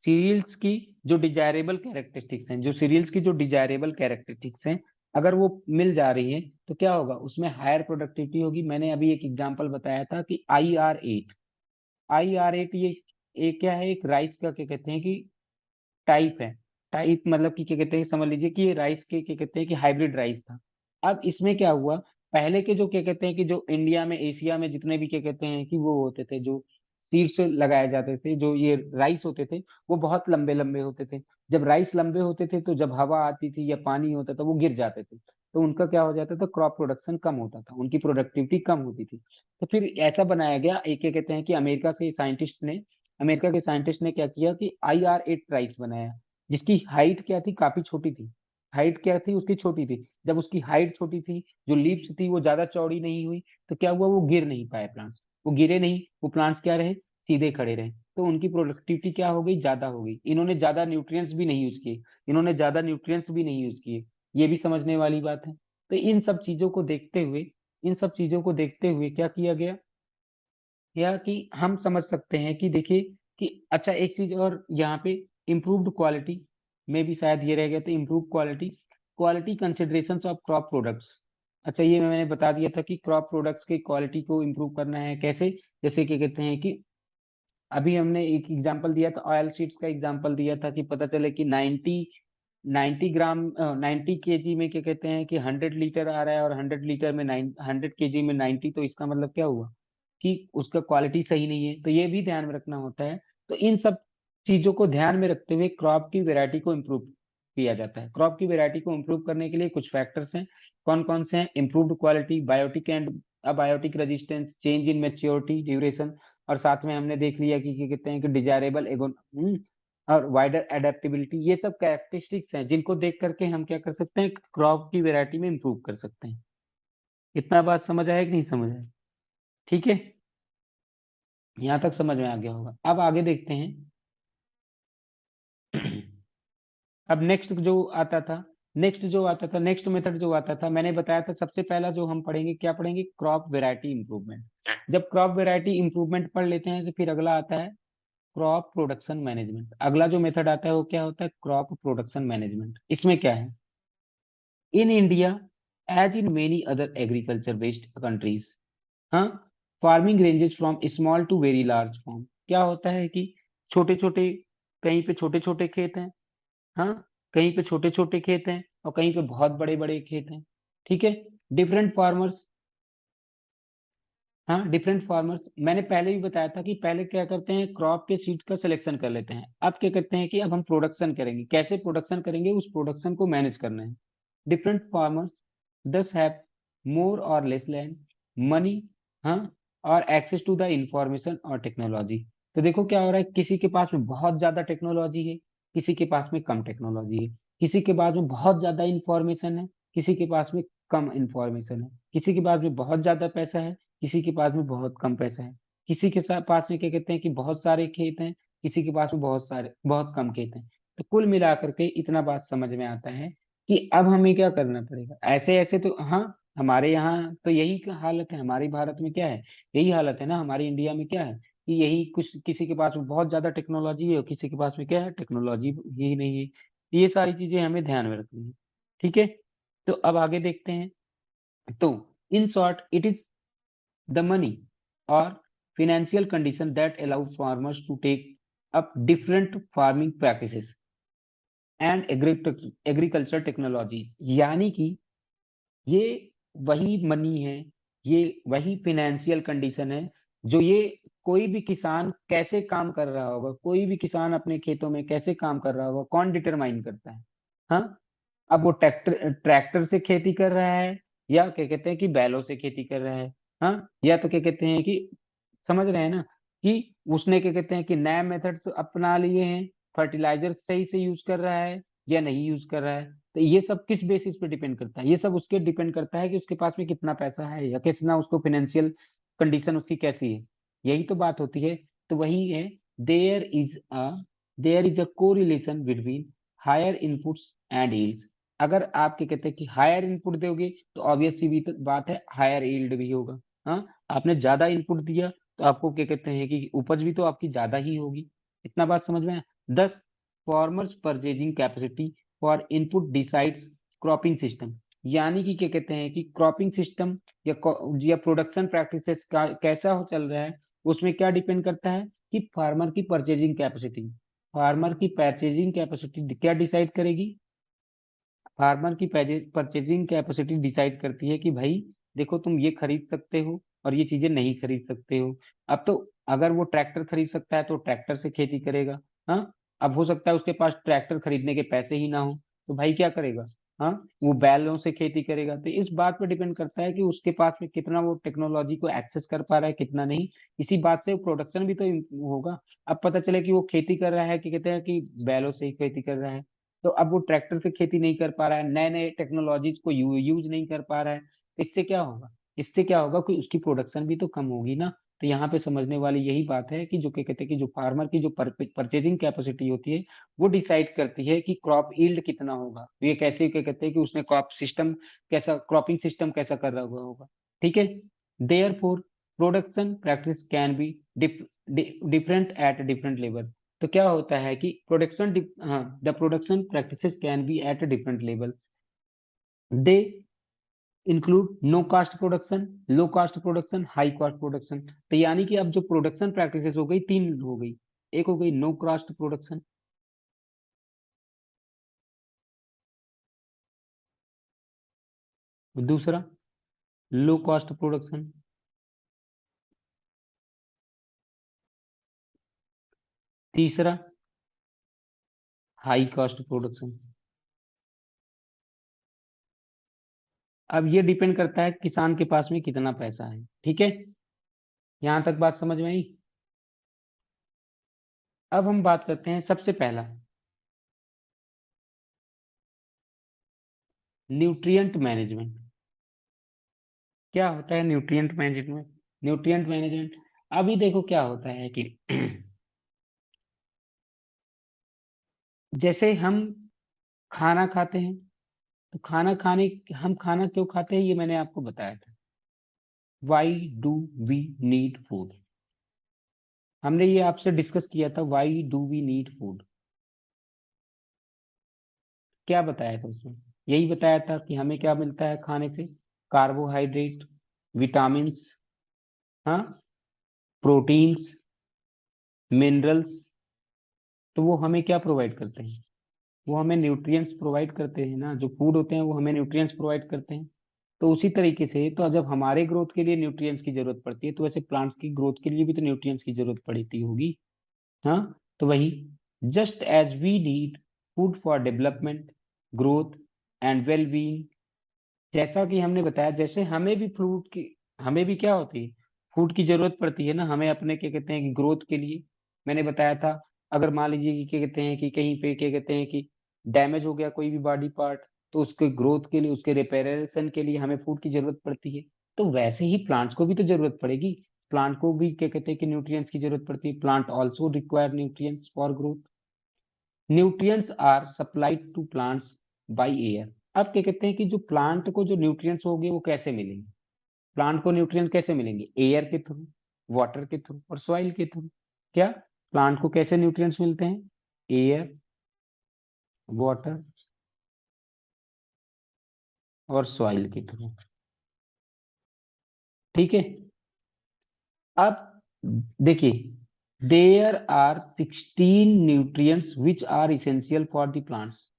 सीरियल्स की जो डिजायरेबल कैरेक्टरिस्टिक्स हैं, जो सीरियल्स की जो डिजायरेबल कैरेक्टरिस्टिक्स हैं, अगर वो मिल जा रही है तो क्या होगा, उसमें हायर प्रोडक्टिविटी होगी। मैंने अभी एक एग्जांपल बताया था कि IR8, IR8 ये क्या है, एक राइस का क्या कहते हैं कि टाइप है। टाइप, मतलब कि क्या कहते हैं, समझ लीजिए कि ये राइस के क्या कहते हैं कि हाइब्रिड राइस था। अब इसमें क्या हुआ, पहले के जो क्या कहते हैं कि जो इंडिया में, एशिया में जितने भी क्या कहते हैं कि वो होते थे, जो सीड्स लगाए जाते थे, जो ये राइस होते थे, वो बहुत लंबे लंबे होते थे। जब राइस लंबे होते थे तो जब हवा आती थी या पानी होता था वो गिर जाते थे, तो उनका क्या हो जाता था, क्रॉप प्रोडक्शन कम होता था, उनकी प्रोडक्टिविटी कम होती थी। तो फिर ऐसा बनाया गया, एक क्या कहते हैं कि अमेरिका के साइंटिस्ट ने क्या किया कि IR-8 राइस बनाया, जिसकी हाइट क्या थी, काफी छोटी थी। हाइट क्या थी उसकी, छोटी थी। जब उसकी हाइट छोटी थी, जो लीव्स थी वो ज्यादा चौड़ी नहीं हुई, तो क्या हुआ, वो गिर नहीं पाए प्लांट्स, वो गिरे नहीं, वो प्लांट्स क्या रहे, सीधे खड़े रहे। तो उनकी प्रोडक्टिविटी क्या हो गई, ज्यादा हो गई। इन्होंने ज्यादा न्यूट्रिएंट्स भी नहीं यूज किए, ये भी समझने वाली बात है। तो इन सब चीजों को देखते हुए क्या किया गया, या कि हम समझ सकते हैं कि देखिए कि अच्छा, एक चीज और यहाँ पे, इम्प्रूव्ड क्वालिटी में भी शायद ये रह गया, तो improve quality, quality consideration of crop products. अच्छा, ये मैंने बता दिया था कि क्रॉप प्रोडक्ट्स की क्वालिटी को इम्प्रूव करना है कैसे। जैसे कि कहते हैं कि अभी हमने एक एग्जांपल दिया था, ऑयल सीड्स का एग्जांपल दिया था, कि पता चले कि 90 केजी में क्या कहते हैं कि 100 लीटर आ रहा है, और 100 लीटर में 100 केजी में 90, तो इसका मतलब क्या हुआ कि उसका क्वालिटी सही नहीं है। तो ये भी ध्यान में रखना होता है। तो इन सब चीजों को ध्यान में रखते हुए क्रॉप की वेराइटी को इम्प्रूव किया जाता है। क्रॉप की वेराइटी को इम्प्रूव करने के लिए कुछ फैक्टर्स हैं। कौन कौन से हैं, improved quality, biotic and abiotic resistance, change in maturity duration, और साथ में हमने देख लिया कि क्या कहते हैं कि डिजायरेबल एगो और वाइडर एडेप्टेबिलिटी। ये सब कैरेक्टरिस्टिक्स हैं जिनको देख करके हम क्या कर सकते हैं, क्रॉप की वैरायटी में इंप्रूव कर सकते हैं। इतना बात समझ आया कि नहीं समझ आया? ठीक है, यहाँ तक समझ में आ गया होगा। अब आगे देखते हैं। अब नेक्स्ट मेथड जो आता था, मैंने बताया था सबसे पहला जो हम पढ़ेंगे, क्या पढ़ेंगे, क्रॉप वेराइटी इंप्रूवमेंट। जब क्रॉप वेराइटी इंप्रूवमेंट पढ़ लेते हैं तो फिर अगला आता है क्रॉप प्रोडक्शन मैनेजमेंट। अगला जो मेथड आता है वो क्या होता है, क्रॉप प्रोडक्शन मैनेजमेंट। इसमें क्या है, in India as in many other agriculture based countries, हाँ, farming ranges from small to very large farm. क्या होता है कि छोटे छोटे, कहीं पे छोटे छोटे खेत हैं, हाँ, कहीं पे छोटे छोटे खेत हैं, और कहीं पे बहुत बड़े बड़े खेत हैं। ठीक है, डिफरेंट फार्मर्स, हाँ, डिफरेंट फार्मर्स। मैंने पहले भी बताया था कि पहले क्या करते हैं, क्रॉप के सीड का सिलेक्शन कर लेते हैं। अब क्या करते हैं कि अब हम प्रोडक्शन करेंगे, कैसे प्रोडक्शन करेंगे, उस प्रोडक्शन को मैनेज करना है। Different farmers thus have more or less land, money, हाँ, और एक्सेस टू द इंफॉर्मेशन और टेक्नोलॉजी। तो देखो क्या हो रहा है, किसी के पास में बहुत ज्यादा टेक्नोलॉजी है, किसी के पास में कम टेक्नोलॉजी है, किसी के पास में बहुत ज्यादा इंफॉर्मेशन है, किसी के पास में कम इंफॉर्मेशन है, किसी के पास में बहुत ज्यादा पैसा है, किसी के पास में बहुत कम पैसा है, किसी के पास में क्या कहते हैं कि बहुत सारे खेत हैं, किसी के पास में बहुत कम खेत हैं। तो कुल मिलाकर के इतना बात समझ में आता है कि अब हमें क्या करना पड़ेगा। ऐसे ऐसे तो हाँ, हमारे यहाँ तो यही हालत है, हमारे भारत में क्या है, यही हालत है ना, हमारी इंडिया में क्या है कि यही कुछ, किसी के पास में बहुत ज्यादा टेक्नोलॉजी है और किसी के पास में क्या है, टेक्नोलॉजी यही नहीं है। ये सारी चीजें हमें ध्यान में रखनी है। ठीक है, तो अब आगे देखते हैं। तो in short, it is the money और financial condition that allow farmers to take up different farming practices and agricultural technology। यानी कि ये वही मनी है, ये वही फिनेंशियल कंडीशन है, जो ये कोई भी किसान कैसे काम कर रहा होगा, कोई भी किसान अपने खेतों में कैसे काम कर रहा होगा, कौन डिटरमाइन करता है, हाँ। अब वो ट्रैक्टर ट्रैक्टर से खेती कर रहा है, या क्या कहते हैं कि बैलों से खेती कर रहा है, हाँ, या तो क्या कहते हैं कि, समझ रहे हैं ना, कि उसने क्या कहते हैं कि नए मेथड्स अपना लिए हैं, फर्टिलाइजर सही से यूज कर रहा है या नहीं यूज कर रहा है। तो ये सब किस बेसिस पे डिपेंड करता है, ये सब उसके डिपेंड करता है कि उसके पास में कितना पैसा है, या कितना उसको फाइनेंशियल कंडीशन उसकी कैसी है। यही तो बात होती है। तो वही है, there is a there is a correlation between higher inputs and yields. अगर आप क्या कहते हैं कि हायर इनपुट दोगे तो ऑब्वियस सी भी तो बात है, हायर यील्ड भी होगा, हाँ। आपने ज्यादा इनपुट दिया तो आपको क्या कहते हैं कि उपज भी तो आपकी ज्यादा ही होगी। इतना बात समझ में आया? 10 farmers purchasing capacity for input decides cropping system. यानी कि क्या कहते हैं कि क्रॉपिंग सिस्टम या प्रोडक्शन प्रैक्टिसेस का कैसा हो चल रहा है, उसमें क्या डिपेंड करता है कि फार्मर की परचेजिंग कैपेसिटी। फार्मर की परचेजिंग कैपेसिटी क्या डिसाइड करेगी? फार्मर की परचेजिंग कैपेसिटी डिसाइड करती है कि भाई देखो तुम ये खरीद सकते हो और ये चीजें नहीं खरीद सकते हो। अब तो अगर वो ट्रैक्टर खरीद सकता है तो ट्रैक्टर से खेती करेगा। हाँ, अब हो सकता है उसके पास ट्रैक्टर खरीदने के पैसे ही ना हो, तो भाई क्या करेगा? हाँ, वो बैलों से खेती करेगा। तो इस बात पर डिपेंड करता है कि उसके पास में कितना वो टेक्नोलॉजी को एक्सेस कर पा रहा है, कितना नहीं। इसी बात से प्रोडक्शन भी तो होगा। अब पता चले कि वो खेती कर रहा है कि कहते हैं कि बैलों से ही खेती कर रहा है, तो अब वो ट्रैक्टर से खेती नहीं कर पा रहा है, नए नए टेक्नोलॉजीज को यूज नहीं कर पा रहा है, तो इससे क्या होगा? इससे क्या होगा कि उसकी प्रोडक्शन भी तो कम होगी ना। तो यहाँ पे समझने वाली यही बात है कि जो क्या कहते हैं कि जो फार्मर की जो परचेजिंग कैपेसिटी होती है वो डिसाइड करती है कि क्रॉप यील्ड कितना होगा। तो ये कैसे क्या कहते हैं कि उसने क्रॉपिंग सिस्टम कैसा कर रहा होगा। ठीक है। Therefore production practice can be different at different level. तो क्या होता है कि हाँ, the production practices can be at different level. They include no cost production, low cost production, high cost production. तो यानी कि अब जो प्रोडक्शन प्रैक्टिसेस हो गई, तीन हो गई। एक हो गई नो कास्ट प्रोडक्शन, दूसरा लो कास्ट प्रोडक्शन, तीसरा हाई कास्ट प्रोडक्शन। अब ये डिपेंड करता है किसान के पास में कितना पैसा है। ठीक है, यहां तक बात समझ में आई। अब हम बात करते हैं सबसे पहला, न्यूट्रिएंट मैनेजमेंट। क्या होता है न्यूट्रिएंट मैनेजमेंट? न्यूट्रिएंट मैनेजमेंट, अभी देखो क्या होता है कि जैसे हम खाना खाते हैं, तो हम खाना क्यों खाते हैं ये मैंने आपको बताया था। Why do we need food? हमने ये आपसे डिस्कस किया था, why do we need food. क्या बताया था उसमें? यही बताया था कि हमें क्या मिलता है खाने से? कार्बोहाइड्रेट, विटामिन्स, हाँ, प्रोटीन्स, मिनरल्स। तो वो हमें क्या प्रोवाइड करते हैं? वो हमें न्यूट्रिएंट्स प्रोवाइड करते हैं ना। जो फूड होते हैं वो हमें न्यूट्रिएंट्स प्रोवाइड करते हैं। तो उसी तरीके से तो जब हमारे ग्रोथ के लिए न्यूट्रिएंट्स की जरूरत पड़ती है, तो वैसे प्लांट्स की ग्रोथ के लिए भी तो न्यूट्रिएंट्स की जरूरत पड़ती होगी। हाँ, तो वही, just as we need food for development, growth and well being. जैसा कि हमने बताया, जैसे हमें भी क्या होती है, फूड की जरूरत पड़ती है ना हमें अपने क्या कहते हैं कि ग्रोथ के लिए। मैंने बताया था, अगर मान लीजिए कि क्या कहते हैं कि कहीं पे क्या कहते हैं कि डैमेज हो गया कोई भी बॉडी पार्ट, तो उसके ग्रोथ के लिए, उसके रिपेयरेशन के लिए हमें फूड की जरूरत पड़ती है। तो वैसे ही प्लांट्स को भी तो जरूरत पड़ेगी। प्लांट को भी क्या कहते हैं कि न्यूट्रिएंट्स की जरूरत पड़ती है। Plant also require nutrients for growth. Nutrients are supplied to plants by air. अब क्या कहते हैं कि जो प्लांट को जो न्यूट्रिएंट्स होंगे वो कैसे मिलेंगे? प्लांट को न्यूट्रिएंट्स कैसे मिलेंगे? एयर के थ्रू, वाटर के थ्रू और सॉइल के थ्रू। क्या प्लांट को कैसे न्यूट्रिएंट्स मिलते हैं? एयर, वाटर और सॉइल के थ्रू। ठीक है। अब देखिए, there are 16 nutrients which are essential for the plants.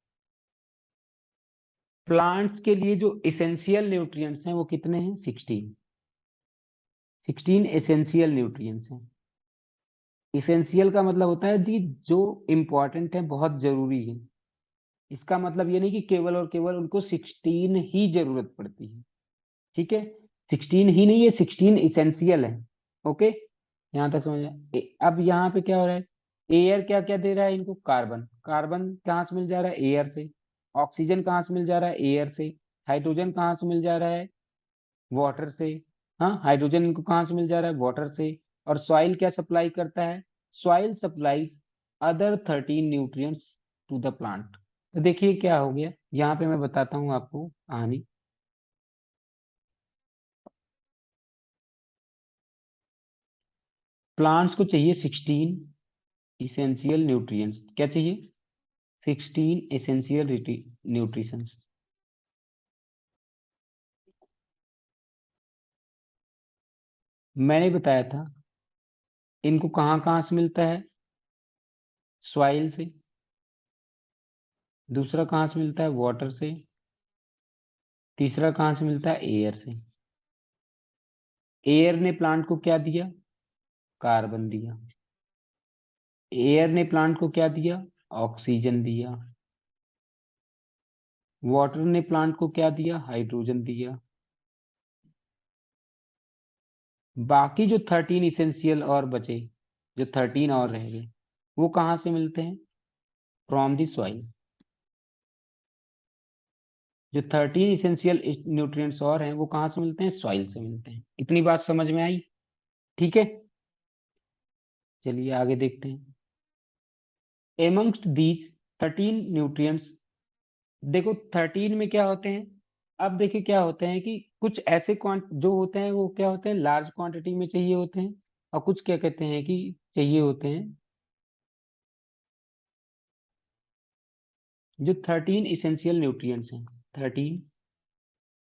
Plants के लिए जो इसेंशियल न्यूट्रिएंट्स हैं वो कितने हैं? 16। 16 एसेंशियल न्यूट्रिएंट्स हैं। इसेंशियल का मतलब होता है जी जो इम्पोर्टेंट है, बहुत जरूरी है। इसका मतलब ये नहीं कि केवल और केवल उनको 16 ही जरूरत पड़ती है। ठीक है, 16 ही नहीं है, 16 इसेंशियल है। ओके, यहाँ तक समझ आया? अब यहाँ पे क्या हो रहा है? एयर क्या क्या दे रहा है इनको? कार्बन। कार्बन कहाँ से मिल जा रहा है? एयर से। ऑक्सीजन कहाँ से मिल जा रहा है? एयर से। हाइड्रोजन कहाँ से मिल जा रहा है? वाटर से। हाँ, हाइड्रोजन इनको कहाँ से मिल जा रहा है? वाटर से। और सॉइल क्या सप्लाई करता है? Soil supplies other 13 nutrients to the plant. तो देखिए क्या हो गया, यहाँ पे मैं बताता हूँ आपको कहानी। प्लांट्स को चाहिए 16 इसेंशियल न्यूट्रिएंट्स। क्या चाहिए? 16 एसेंशियल न्यूट्रिशंस। मैंने बताया था इनको कहाँ कहाँ से मिलता है? सॉइल से। दूसरा कहाँ से मिलता है? वाटर से। तीसरा कहाँ से मिलता है? एयर से। एयर ने प्लांट को क्या दिया? कार्बन दिया। एयर ने प्लांट को क्या दिया? ऑक्सीजन दिया। वाटर ने प्लांट को क्या दिया? हाइड्रोजन दिया। बाकी जो 13 इसेंशियल और बचे, जो 13 और रह गए, वो कहाँ से मिलते हैं? From the soil. जो 13 इसेंशियल न्यूट्रिएंट्स और हैं वो कहाँ से मिलते हैं? सॉइल से मिलते हैं। इतनी बात समझ में आई? ठीक है, चलिए आगे देखते हैं। एमंगस्ट दीज 13 न्यूट्रिएंट्स, देखो 13 में क्या होते हैं? अब देखिए क्या होते हैं कि कुछ ऐसे जो होते हैं वो क्या होते हैं? लार्ज क्वांटिटी में चाहिए होते हैं, और कुछ क्या कहते हैं कि चाहिए होते हैं जो 13 इसेंशियल न्यूट्रिएंट्स हैं। 13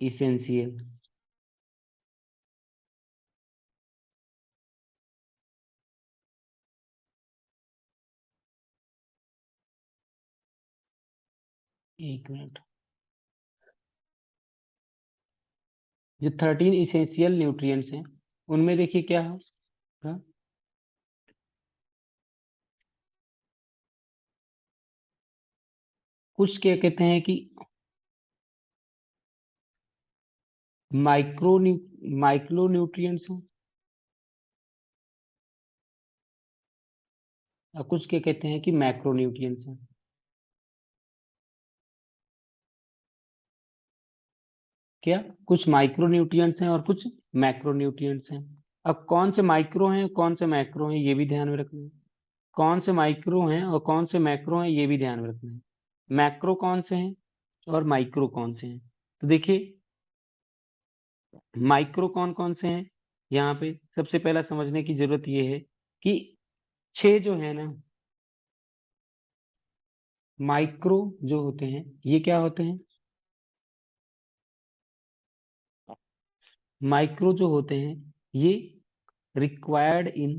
इसेंशियल। एक मिनट। जो 13 इसेंशियल न्यूट्रिएंट्स हैं उनमें देखिए क्या होगा? कुछ क्या कहते हैं कि माइक्रो माइक्रो न्यूट्रिएंट्स हैं, और कुछ क्या कहते हैं कि मैक्रो न्यूट्रिएंट्स हैं। क्या? कुछ माइक्रो न्यूट्रिएंट्स हैं और कुछ मैक्रो न्यूट्रिएंट्स हैं। अब कौन से माइक्रो हैं कौन से मैक्रो हैं ये भी ध्यान में रखना है। कौन से माइक्रो हैं और कौन से मैक्रो हैं ये भी ध्यान में रखना है। मैक्रो कौन से हैं और माइक्रो कौन से हैं? तो देखिए माइक्रो कौन कौन से हैं। यहाँ पे सबसे पहला समझने की जरूरत ये है कि छह जो है ना, माइक्रो जो होते हैं ये क्या होते हैं? माइक्रो जो होते हैं ये रिक्वायर्ड इन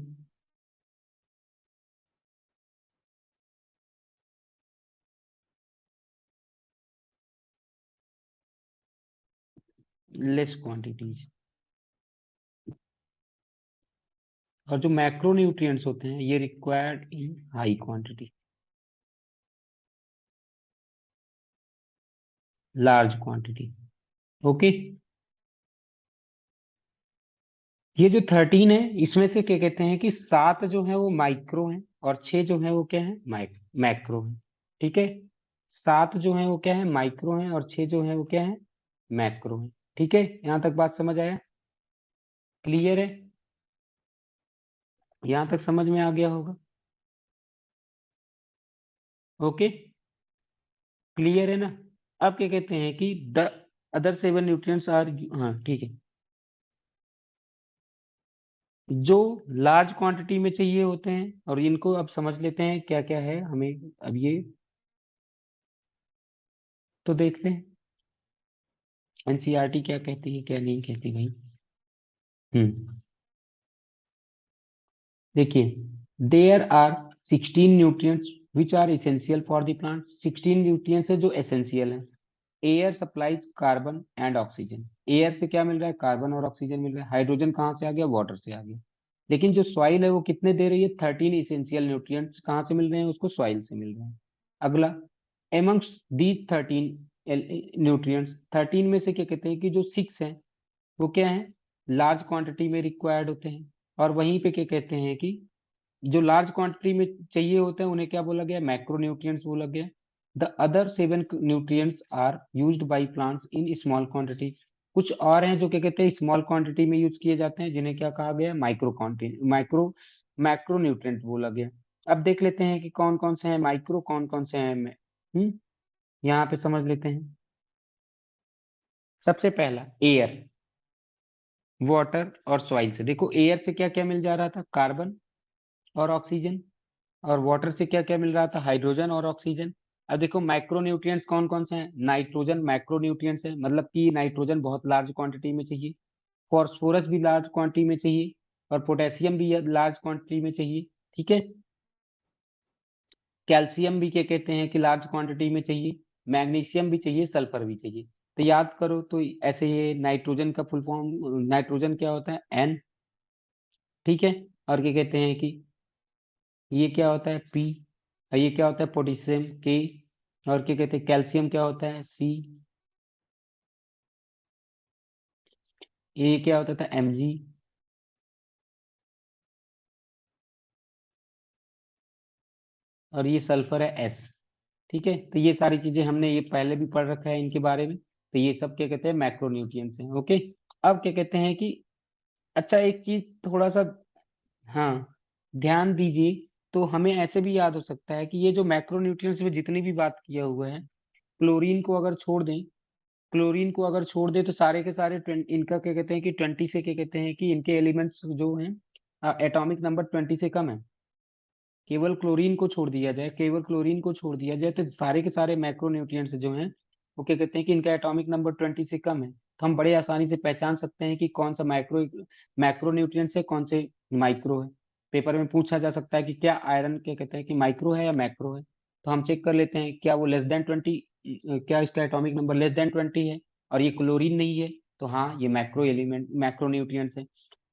लेस क्वांटिटीज, और जो मैक्रो न्यूट्रिएंट्स होते हैं ये required in high quantity, large quantity. Okay. ये जो 13 है इसमें से क्या कहते हैं कि 7 जो है वो माइक्रो हैं और 6 जो है वो क्या है? मैक्रो है। ठीक है, 7 जो है वो क्या है? माइक्रो हैं, और 6 जो है वो क्या है? मैक्रो है। ठीक है, यहाँ तक बात समझ आया? क्लियर है? यहाँ तक समझ में आ गया होगा? ओके, क्लियर है ना? अब क्या कहते हैं कि द अदर 7 न्यूट्रिएंट्स आर, हाँ ठीक है, जो लार्ज क्वांटिटी में चाहिए होते हैं, और इनको अब समझ लेते हैं क्या क्या है हमें। अब ये तो देखते हैं एनसीईआरटी क्या कहती है क्या नहीं कहती भाई। हम्म, देखिए there are 16 nutrients which are essential for the plant. 16 nutrients है जो एसेंशियल है। Air supplies carbon and oxygen. Air से क्या मिल रहा है? कार्बन और ऑक्सीजन मिल रहा है। हाइड्रोजन कहाँ से आ गया? वाटर से आ गया। लेकिन जो सॉइल है वो कितने दे रही है? 13 इसेंशियल न्यूट्रिएंट्स कहाँ से मिल रहे हैं उसको? सॉइल से मिल रहे हैं। अगला, एमंग्स दीज 13 न्यूट्रिएंट्स, 13 में से क्या कहते हैं कि जो 6 हैं वो क्या है? लार्ज क्वांटिटी में रिक्वायर्ड होते हैं। और वहीं पे क्या कहते हैं कि जो लार्ज क्वांटिटी में चाहिए होते हैं उन्हें क्या बोला गया? मैक्रो न्यूट्रिएंट्स बोला गया। The other 7 nutrients are used by plants in small quantity. कुछ और हैं जो क्या कहते हैं स्मॉल क्वांटिटी में यूज किए जाते हैं, जिन्हें क्या कहा गया? Micro quantity, micro macro nutrient बोला गया। अब देख लेते हैं कि कौन कौन से हैं माइक्रो, कौन कौन से हैं यहाँ पे समझ लेते हैं। सबसे पहला एयर, वाटर और सॉइल से। देखो एयर से क्या क्या मिल जा रहा था? कार्बन और ऑक्सीजन। और वाटर से क्या क्या मिल रहा था? हाइड्रोजन और ऑक्सीजन। अब देखो माइक्रो न्यूट्रिएंट्स कौन कौन से हैं? नाइट्रोजन मैक्रो न्यूट्रिएंट्स है, मतलब कि नाइट्रोजन बहुत लार्ज क्वांटिटी में चाहिए, फॉस्फोरस भी लार्ज क्वांटिटी में चाहिए, और पोटेशियम भी लार्ज क्वांटिटी में चाहिए। ठीक है, कैल्शियम भी क्या कहते हैं कि लार्ज क्वांटिटी में चाहिए, मैग्नीशियम भी चाहिए, सल्फर भी चाहिए। तो याद करो तो ऐसे ये नाइट्रोजन का फुल फॉर्म, नाइट्रोजन क्या होता है, एन, ठीक है। और क्या कहते हैं कि ये क्या होता है, पी। और ये क्या होता है, पोटेशियम, के। और क्या कहते हैं, कैल्शियम क्या होता है, सी। ये क्या होता था, एमजी। और ये सल्फर है, एस। ठीक है, तो ये सारी चीजें हमने ये पहले भी पढ़ रखा है इनके बारे में। तो ये सब क्या कहते हैं, मैक्रोन्यूट्रिएंट्स हैं। ओके। अब क्या कहते हैं कि अच्छा एक चीज थोड़ा सा, हाँ, ध्यान दीजिए। तो हमें ऐसे भी याद हो सकता है कि ये जो मैक्रोन्यूट्रिएंट्स में जितनी भी बात किया हुआ है, क्लोरीन को अगर छोड़ दें, क्लोरीन को अगर छोड़ दें तो सारे के सारे इनका क्या कहते हैं कि 20 से क्या कहते हैं कि इनके एलिमेंट्स जो हैं एटॉमिक नंबर 20 से कम है। केवल क्लोरीन को छोड़ दिया जाए, केवल क्लोरीन को छोड़ दिया जाए तो सारे के सारे मैक्रोन्यूट्रिएंट्स जो हैं वो क्या कहते हैं कि इनका एटॉमिक नंबर 20 से कम है। तो हम बड़े आसानी से पहचान सकते हैं कि कौन सा मैक्रोन्यूट्रिएंट्स है, कौन से माइक्रो है। पेपर में पूछा जा सकता है कि क्या आयरन क्या कहते हैं कि माइक्रो है या मैक्रो है। तो हम चेक कर लेते हैं क्या वो लेस देन 20, क्या इसका एटॉमिक नंबर लेस देन 20 है और ये क्लोरीन नहीं है, तो हाँ ये मैक्रो एलिमेंट मैक्रोन्यूट्रिएंट्स है।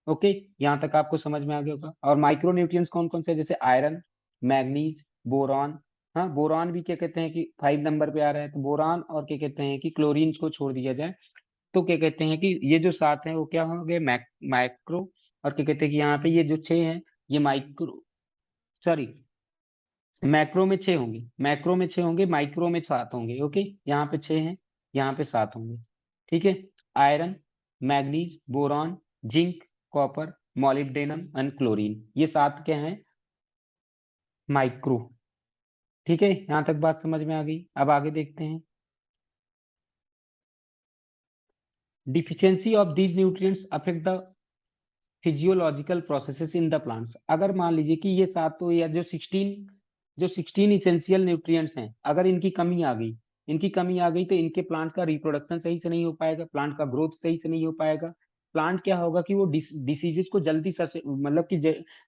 ओके, यहाँ तक आपको समझ में आ गया होगा। और माइक्रो न्यूट्रिएंट्स कौन कौन से हैं? जैसे आयरन, मैग्नीज, बोरॉन। हाँ, बोरॉन भी क्या कहते हैं कि 5 नंबर पे आ रहा है, तो बोरॉन और क्या कहते हैं कि क्लोरीन को छोड़ दिया जाए तो क्या कहते हैं कि ये जो 7 हैं वो क्या होंगे, माइक्रो। और क्या कहते हैं कि यहाँ पे ये जो 6 हैं ये माइक्रो, सॉरी, मैक्रो में 6 होंगे, मैक्रो में 6 होंगे, माइक्रो में 7 होंगे। ओके, यहाँ पे 6 हैं, यहाँ पे 7 होंगे। ठीक है, iron, manganese, boron, zinc, copper, molybdenum and chlorine, ये 7 क्या हैं, माइक्रो। ठीक है, यहाँ तक बात समझ में आ गई। अब आगे देखते हैं। Deficiency of these nutrients affect the physiological processes in the plants. अगर मान लीजिए कि ये सातों या जो 16 इसेंशियल न्यूट्रिएंट्स हैं, अगर इनकी कमी आ गई, इनकी कमी आ गई तो इनके प्लांट का रिप्रोडक्शन सही से नहीं हो पाएगा, प्लांट का ग्रोथ सही से नहीं हो पाएगा। प्लांट क्या होगा कि वो डिसीजेस को जल्दी मतलब कि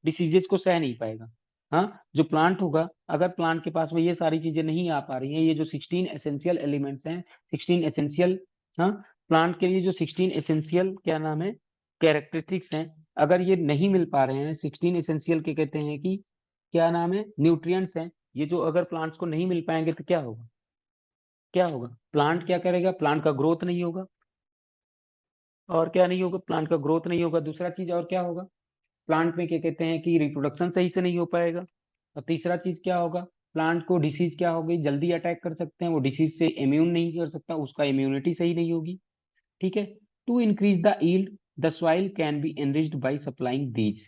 डिसीजेस को सह नहीं पाएगा। हाँ, जो प्लांट होगा, अगर प्लांट के पास में ये सारी चीजें नहीं आ पा रही हैं, ये जो 16 एसेंशियल एलिमेंट्स हैं, 16 एसेंशियल, हाँ, प्लांट के लिए जो 16 एसेंशियल क्या नाम है, कैरेक्टरिस्टिक्स हैं, अगर ये नहीं मिल पा रहे हैं, 16 एसेंशियल के कहते हैं कि क्या नाम है, न्यूट्रिएंट्स हैं, ये जो अगर प्लांट्स को नहीं मिल पाएंगे तो क्या होगा, क्या होगा, प्लांट क्या करेगा, प्लांट का ग्रोथ नहीं होगा। और क्या नहीं होगा, प्लांट का ग्रोथ नहीं होगा। दूसरा चीज और क्या होगा, प्लांट में क्या कहते हैं कि रिप्रोडक्शन सही से नहीं हो पाएगा। और तीसरा चीज क्या होगा, प्लांट को डिसीज क्या होगी, जल्दी अटैक कर सकते हैं, वो डिसीज से इम्यून नहीं कर सकता, उसका इम्यूनिटी सही नहीं होगी। ठीक है, to increase the yield the soil can be enriched by supplying these.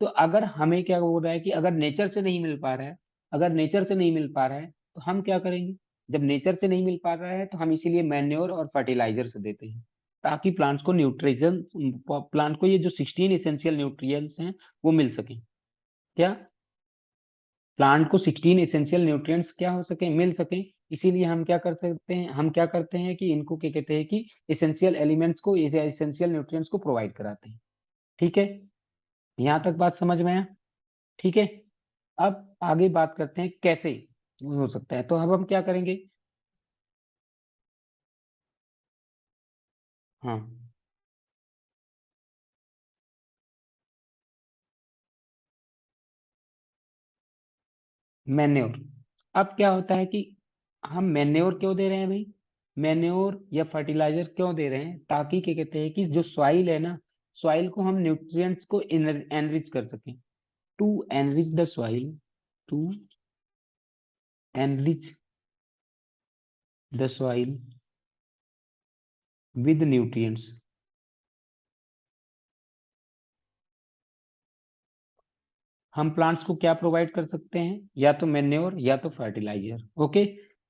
तो अगर हमें क्या बोल रहा है कि अगर नेचर से नहीं मिल पा रहा है, अगर नेचर से नहीं मिल पा रहा है तो हम क्या करेंगे, जब नेचर से नहीं मिल पा रहा है तो हम इसीलिए मैन्योर और फर्टिलाइजर से देते हैं, ताकि प्लांट्स को न्यूट्रिशन, प्लांट को ये जो 16 इसेंशियल न्यूट्रिएंट्स हैं वो मिल सके। क्या, प्लांट को 16 एसेंशियल न्यूट्रिएंट्स क्या हो सके, मिल सके। इसीलिए हम क्या कर सकते हैं, हम क्या करते हैं कि इनको क्या कहते हैं कि एसेंशियल एलिमेंट्स को, एसेंशियल न्यूट्रिएंट्स को प्रोवाइड कराते हैं। ठीक है, यहाँ तक बात समझ में आया। ठीक है, अब आगे बात करते हैं कैसे हो सकता है। तो अब हम क्या करेंगे, हाँ, मैन्योर। अब क्या होता है कि हम मैन्योर क्यों दे रहे हैं भाई, मैन्योर या फर्टिलाइजर क्यों दे रहे हैं, ताकि क्या कहते हैं कि जो सॉइल है ना, सॉइल को हम न्यूट्रिएंट्स को एनरिच कर सकें। To enrich the soil, to enrich the soil with nutrients. हम प्लांट्स को क्या प्रोवाइड कर सकते हैं, या तो मैन्योर या तो फर्टिलाइजर। ओके,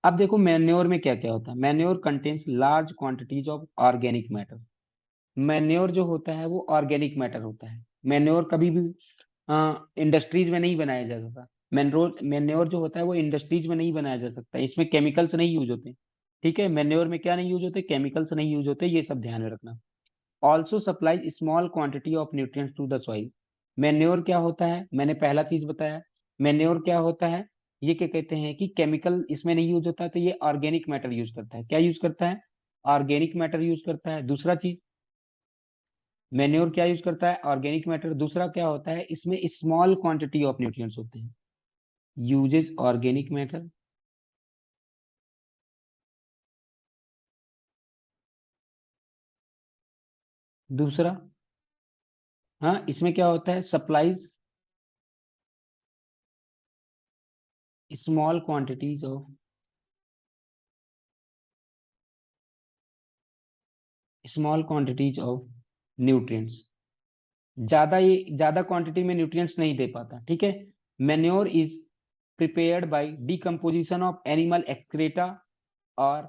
अब देखो मैन्योर में क्या क्या होता है, manure contains large quantities of organic matter. Manure जो होता है वो ऑर्गेनिक मैटर होता है। मैन्योर कभी भी इंडस्ट्रीज में नहीं बनाया जा सकता। मैन्योर जो होता है वो इंडस्ट्रीज में नहीं बनाया जा सकता, इसमें केमिकल्स नहीं यूज होते। ठीक है, मैन्योर में क्या नहीं यूज होते, केमिकल्स नहीं यूज होते, ये सब ध्यान में रखना। Also supply small quantity of nutrients to the soil. Manure क्या होता है, मैंने पहला चीज बताया, मैन्योर क्या होता है, ये क्या कहते हैं कि केमिकल इसमें नहीं यूज होता है, तो ये ऑर्गेनिक मैटर यूज करता है। क्या यूज करता है? ऑर्गेनिक मैटर यूज करता है। दूसरा चीज, मेन्योर क्या यूज करता है? Organic matter. दूसरा क्या होता है, इसमें स्मॉल क्वांटिटी ऑफ न्यूट्रिएंट्स होते हैं। Uses organic matter. दूसरा, हाँ, इसमें क्या होता है, supplies small quantities of nutrients. ज्यादा क्वांटिटी में न्यूट्रिएंट्स नहीं दे पाता, ठीक है। Manure is prepared by decomposition of animal excreta और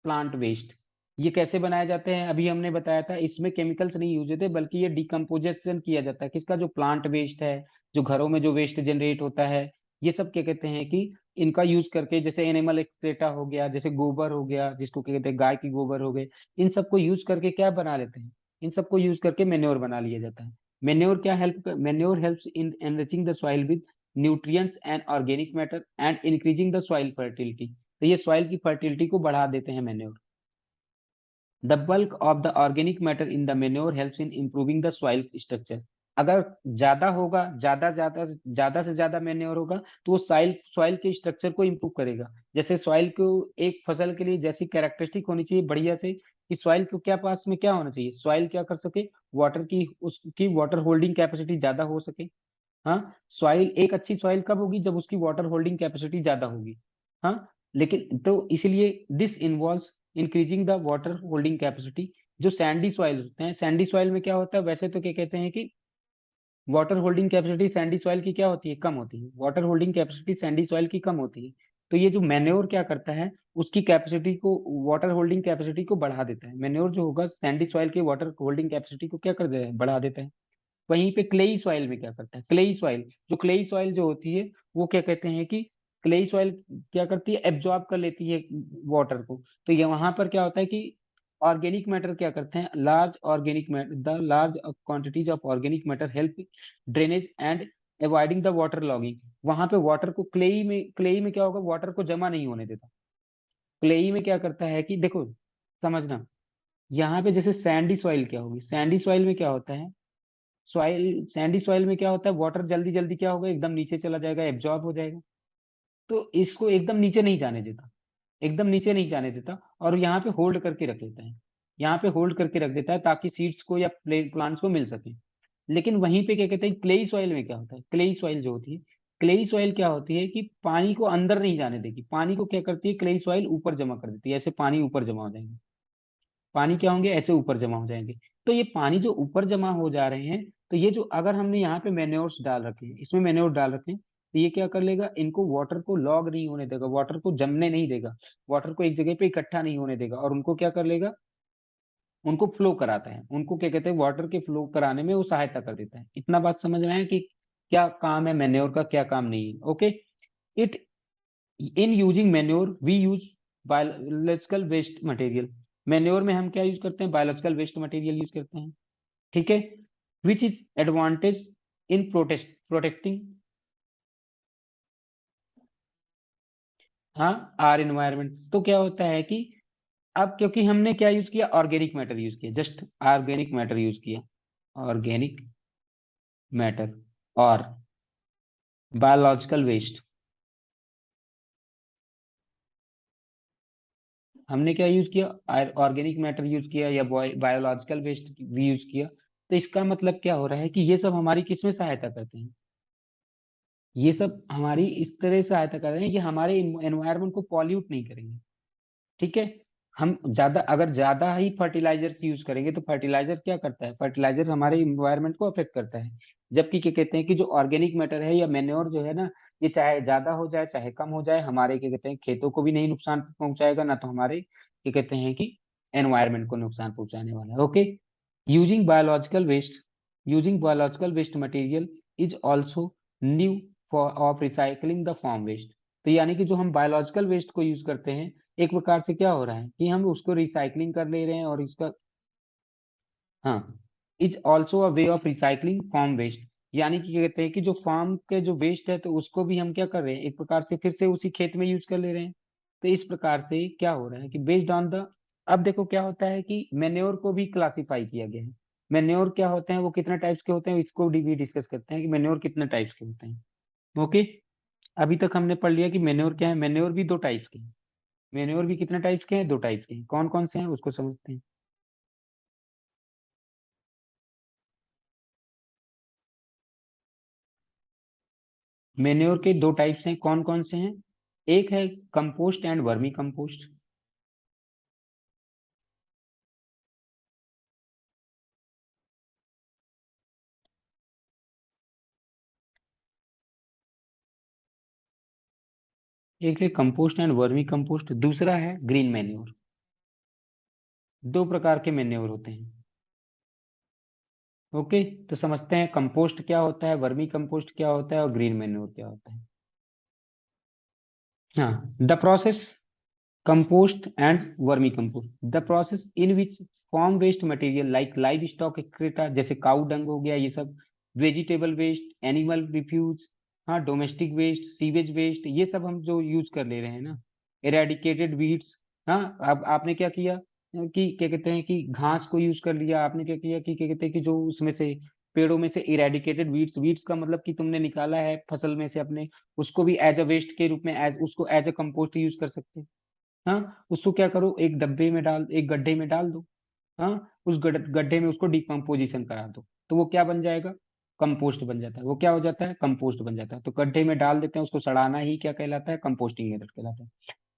प्लांट वेस्ट। ये कैसे बनाए जाते हैं, अभी हमने बताया था, इसमें केमिकल्स नहीं यूज होते, बल्कि ये डिकम्पोजिशन किया जाता है किसका, जो प्लांट वेस्ट है, जो घरों में जो वेस्ट जनरेट होता है, ये सब क्या कहते हैं कि इनका यूज करके, जैसे एनिमल एक्सक्रीटा हो गया, जैसे गोबर हो गया, जिसको क्या कहते हैं गाय की गोबर हो गए, इन सबको यूज करके क्या बना लेते हैं, इन सबको यूज करके मेन्योर बना लिया जाता है। Manure helps in enriching the soil with nutrients and organic matter and increasing the soil fertility. तो ये सॉइल की फर्टिलिटी को बढ़ा देते हैं manure. The bulk of the organic matter in the manure helps in improving the soil structure. अगर ज्यादा होगा, ज्यादा से ज्यादा मेन्योर होगा, तो वो सॉइल सॉइल के स्ट्रक्चर को इम्प्रूव करेगा। जैसे सॉइल को, एक फसल के लिए जैसी कैरेक्टरिस्टिक होनी चाहिए बढ़िया से, कि सॉइल को क्या पास में क्या होना चाहिए, सॉइल क्या कर सके, वाटर की, उसकी वाटर होल्डिंग कैपेसिटी ज्यादा हो सके। हाँ, सॉइल, एक अच्छी सॉइल कब होगी, जब उसकी वाटर होल्डिंग कैपेसिटी ज्यादा होगी। हाँ, लेकिन तो इसलिए this involves increasing the water holding capacity. जो सैंडी सॉइल होते हैं, सैंडी सॉइल में क्या होता है, वैसे तो क्या कहते हैं कि water holding capacity Sandy soil की क्या होती है, कम होती है, water holding capacity Sandy soil की कम होती है। तो ये जो मैन्योर क्या करता है, उसकी कैपेसिटी को, वाटर होल्डिंग कैपेसिटी को बढ़ा देता है। मैन्योर जो होगा सैंडी सॉइल की वाटर होल्डिंग कैपेसिटी को क्या कर देता है, बढ़ा देता है। वहीं पे क्लेई सॉइल में क्या करता है, क्लेई सॉइल जो होती है, वो क्या कहते हैं कि क्लेई सॉइल क्या करती है, एब्जॉर्ब कर लेती है वाटर को। तो ये वहां पर क्या होता है कि ऑर्गेनिक मैटर क्या करते हैं, large quantities of organic matter help drainage and avoiding the water logging. वहां पे वाटर को, क्लेई में क्या होगा, वाटर को जमा नहीं होने देता। क्लेई में क्या करता है कि देखो, समझना, यहाँ पे जैसे सैंडी सॉइल क्या होगी, सैंडी सॉइल में क्या होता है, सैंडी सॉइल में क्या होता है, वाटर जल्दी जल्दी क्या होगा, एकदम नीचे चला जाएगा, एब्जॉर्ब हो जाएगा। तो इसको एकदम नीचे नहीं जाने देता, एकदम नीचे नहीं जाने देता, और यहाँ पे होल्ड करके रख लेता है, यहाँ पे होल्ड करके रख देता है, ताकि सीड्स को या प्लांट्स को मिल सके। लेकिन वहीं पे क्या कहते हैं, क्लेई सॉइल में क्या होता है, क्लेई सॉइल जो होती है, क्लेई सॉइल क्या होती है कि पानी को अंदर नहीं जाने देगी, पानी को क्या करती है, क्लेई सॉइल ऊपर जमा कर देती है, ऐसे पानी ऊपर जमा हो जाएंगे, पानी क्या होंगे, ऐसे ऊपर जमा हो जाएंगे। तो ये पानी जो ऊपर जमा हो जा रहे हैं, तो ये जो, अगर हमने यहाँ पे मैन्योर्स डाल रखे हैं, इसमें मैन्योर डाल रखे हैं, तो ये क्या कर लेगा, इनको वाटर को लॉग नहीं होने देगा, वाटर को जमने नहीं देगा, वाटर को एक जगह पे इकट्ठा नहीं होने देगा, और उनको क्या कर लेगा, उनको फ्लो कराता है, उनको क्या कहते हैं, वाटर के फ्लो कराने में वो सहायता कर देता है। इतना बात समझ में आया कि क्या काम है मैन्योर का, क्या काम नहीं है। Okay. It in using manure we use biological waste material. Manure में हम क्या यूज करते हैं, बायोलॉजिकल वेस्ट मटेरियल यूज करते हैं, ठीक है। Which is advantage in protecting, हाँ, आर इन्वायरमेंट। तो क्या होता है कि अब क्योंकि हमने क्या यूज किया, ऑर्गेनिक मैटर यूज किया, जस्ट ऑर्गेनिक मैटर यूज किया, ऑर्गेनिक मैटर और बायोलॉजिकल वेस्ट, हमने क्या यूज किया, ऑर्गेनिक मैटर यूज किया या बायोलॉजिकल वेस्ट भी यूज किया। तो इसका मतलब क्या हो रहा है कि ये सब हमारी किसमें सहायता करते हैं, ये सब हमारी इस तरह से सहायता कर रहे हैं कि हमारे एनवायरनमेंट को पॉल्यूट नहीं करेंगे, ठीक है। हम अगर ज्यादा ही फर्टिलाइजर्स यूज करेंगे, तो फर्टिलाइजर क्या करता है, फर्टिलाइजर हमारे इन्वायरमेंट को अफेक्ट करता है। जबकि क्या कहते हैं कि जो ऑर्गेनिक मैटर है या मेन्योर जो है ना, ये चाहे ज्यादा हो जाए चाहे कम हो जाए, हमारे क्या कहते हैं खेतों को भी नहीं नुकसान पहुंचाएगा, ना तो हमारे क्या कहते हैं कि एनवायरमेंट को नुकसान पहुंचाने वाला है। Okay. Using biological waste using biological waste material is also new for of recycling the farm waste. तो यानी कि जो हम बायोलॉजिकल वेस्ट को यूज करते हैं, एक प्रकार से क्या हो रहा है कि हम उसको रिसाइकलिंग कर ले रहे हैं, और इसका, हाँ, is also a way of recycling farm waste. यानी कि क्या कहते हैं कि जो फार्म के जो वेस्ट है तो उसको भी हम क्या कर रहे हैं, एक प्रकार से फिर से उसी खेत में यूज कर ले रहे हैं। तो इस प्रकार से क्या हो रहा है कि बेस्ड ऑन द, अब देखो क्या होता है कि मेन्योर को भी क्लासिफाई किया गया है। मेन्योर क्या होते हैं, वो कितना टाइप्स के होते हैं, इसको भी डिस्कस करते हैं कि मेन्योर कितने टाइप्स के होते हैं। ओके, अभी तक हमने पढ़ लिया कि मेन्योर क्या है। मेन्योर भी दो टाइप्स के हैं। मेन्योर भी कितने टाइप्स के हैं, दो टाइप्स के हैं। कौन कौन से हैं उसको समझते हैं। मेन्योर के दो टाइप्स हैं, कौन कौन से हैं। एक है कंपोस्ट एंड वर्मी कंपोस्ट। एक है कंपोस्ट एंड वर्मी कंपोस्ट, दूसरा है ग्रीन मैन्योर। दो प्रकार के मैन्योर होते हैं। ओके, तो समझते हैं कंपोस्ट क्या होता है, वर्मी कंपोस्ट क्या होता है और ग्रीन मैन्योर क्या होता है। हाँ, the process compost and vermicompost, the process in which farm waste material like livestock excreta जैसे काऊ डंग हो गया, ये सब वेजिटेबल वेस्ट, एनिमल रिफ्यूज, हाँ डोमेस्टिक वेस्ट, सीवेज वेस्ट, ये सब हम जो यूज कर ले रहे हैं ना, इरेडिकेटेड वीड्स। हाँ, अब आपने क्या किया कि क्या कहते हैं कि घास को यूज कर लिया, आपने क्या किया कि क्या कहते हैं कि जो उसमें से पेड़ों में से इरेडिकेटेड वीड्स, वीड्स का मतलब कि तुमने निकाला है फसल में से अपने, उसको भी एज अ वेस्ट के रूप में, एज उसको एज अ कंपोस्ट यूज कर सकते हैं। हाँ, उसको क्या करो, एक डब्बे में डाल, एक गड्ढे में डाल दो। हाँ, उस गड्ढे में उसको डिकम्पोजिशन करा दो, तो वो क्या बन जाएगा, कंपोस्ट बन जाता है। वो क्या हो जाता है, कंपोस्ट बन जाता है। तो गड्ढे में डाल देते हैं उसको, सड़ाना ही क्या कहलाता है, कंपोस्टिंग मेथड कहलाता है।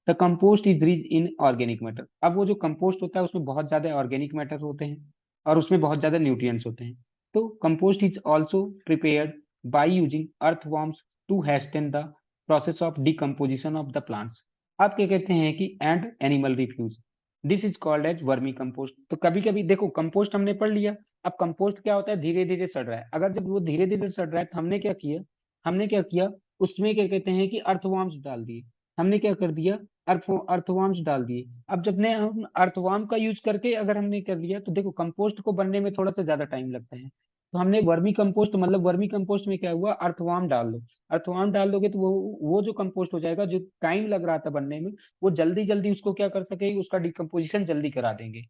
The compost is rich in organic matter. अब वो जो कंपोस्ट होता है उसमें बहुत ज्यादा ऑर्गेनिक मैटर होते हैं और उसमें बहुत ज्यादा न्यूट्रिएंट्स होते हैं। तो compost is also prepared by using earthworms to hasten the process of decomposition of the plants. आप क्या कहते हैं कि and animal refuse, this is called as vermi compost. तो कभी कभी देखो, कंपोस्ट हमने पढ़ लिया। अब कंपोस्ट क्या होता है, धीरे धीरे सड़ रहा है। अगर जब वो धीरे धीरे सड़ रहा है तो हमने क्या किया, उसमें क्या कहते हैं कि अर्थवॉर्म्स डाल दिए। हमने क्या कर दिया, अर्थवर्म्स डाल दिए। अब जब ने हम अर्थवर्म का यूज करके अगर हमने कर लिया, तो देखो कंपोस्ट को बनने में थोड़ा सा ज्यादा टाइम लगता है। तो हमने वर्मी कंपोस्ट, मतलब वर्मी कंपोस्ट में क्या हुआ, अर्थवर्म डाल दो। अर्थवर्म डाल दोगे तो वो जो कंपोस्ट हो जाएगा, जो टाइम लग रहा था बनने में, वो जल्दी जल्दी उसको क्या कर सके, उसका डिकम्पोजिशन जल्दी करा देंगे।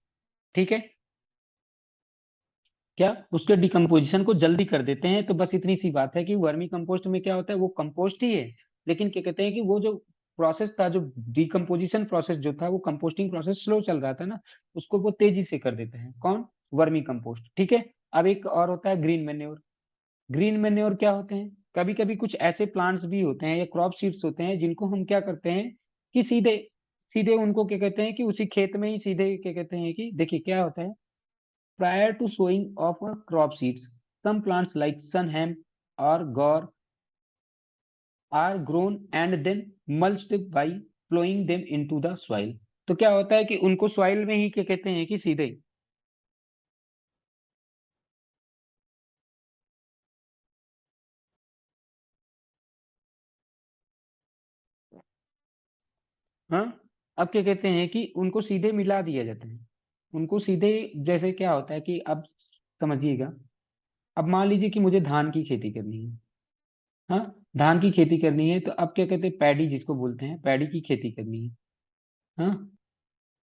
ठीक है, क्या उसके डिकम्पोजिशन को जल्दी कर देते हैं। तो बस इतनी सी बात है कि वर्मी कंपोस्ट में क्या होता है, वो कंपोस्ट ही है, लेकिन क्या कहते हैं कि वो जो प्रोसेस था, जो डिकम्पोजिशन प्रोसेस जो था, वो कंपोस्टिंग प्रोसेस स्लो चल रहा था ना, उसको वो तेजी से कर देते हैं। कौन, वर्मी कंपोस्ट। ठीक है, अब एक और होता है ग्रीन मैन्योर। ग्रीन मैन्योर क्या होते हैं, कभी कभी कुछ ऐसे प्लांट्स भी होते हैं या क्रॉप सीड्स होते हैं जिनको हम क्या करते हैं कि सीधे सीधे उनको क्या कहते हैं कि उसी खेत में ही सीधे क्या कहते हैं कि देखिए क्या होता है, prior to sowing of crop seeds, some plants like sun hemp or gore are grown and then mulched by plowing them into the soil। तो क्या होता है कि उनको सॉइल में ही क्या कहते हैं कि सीधे, हाँ, अब क्या कहते हैं कि उनको सीधे मिला दिया जाता है। उनको सीधे, जैसे क्या होता है कि अब समझिएगा, अब मान लीजिए कि मुझे धान की खेती करनी है। हाँ, धान की खेती करनी है, तो अब क्या कहते हैं, पैडी जिसको बोलते हैं, पैडी की खेती करनी है। हाँ,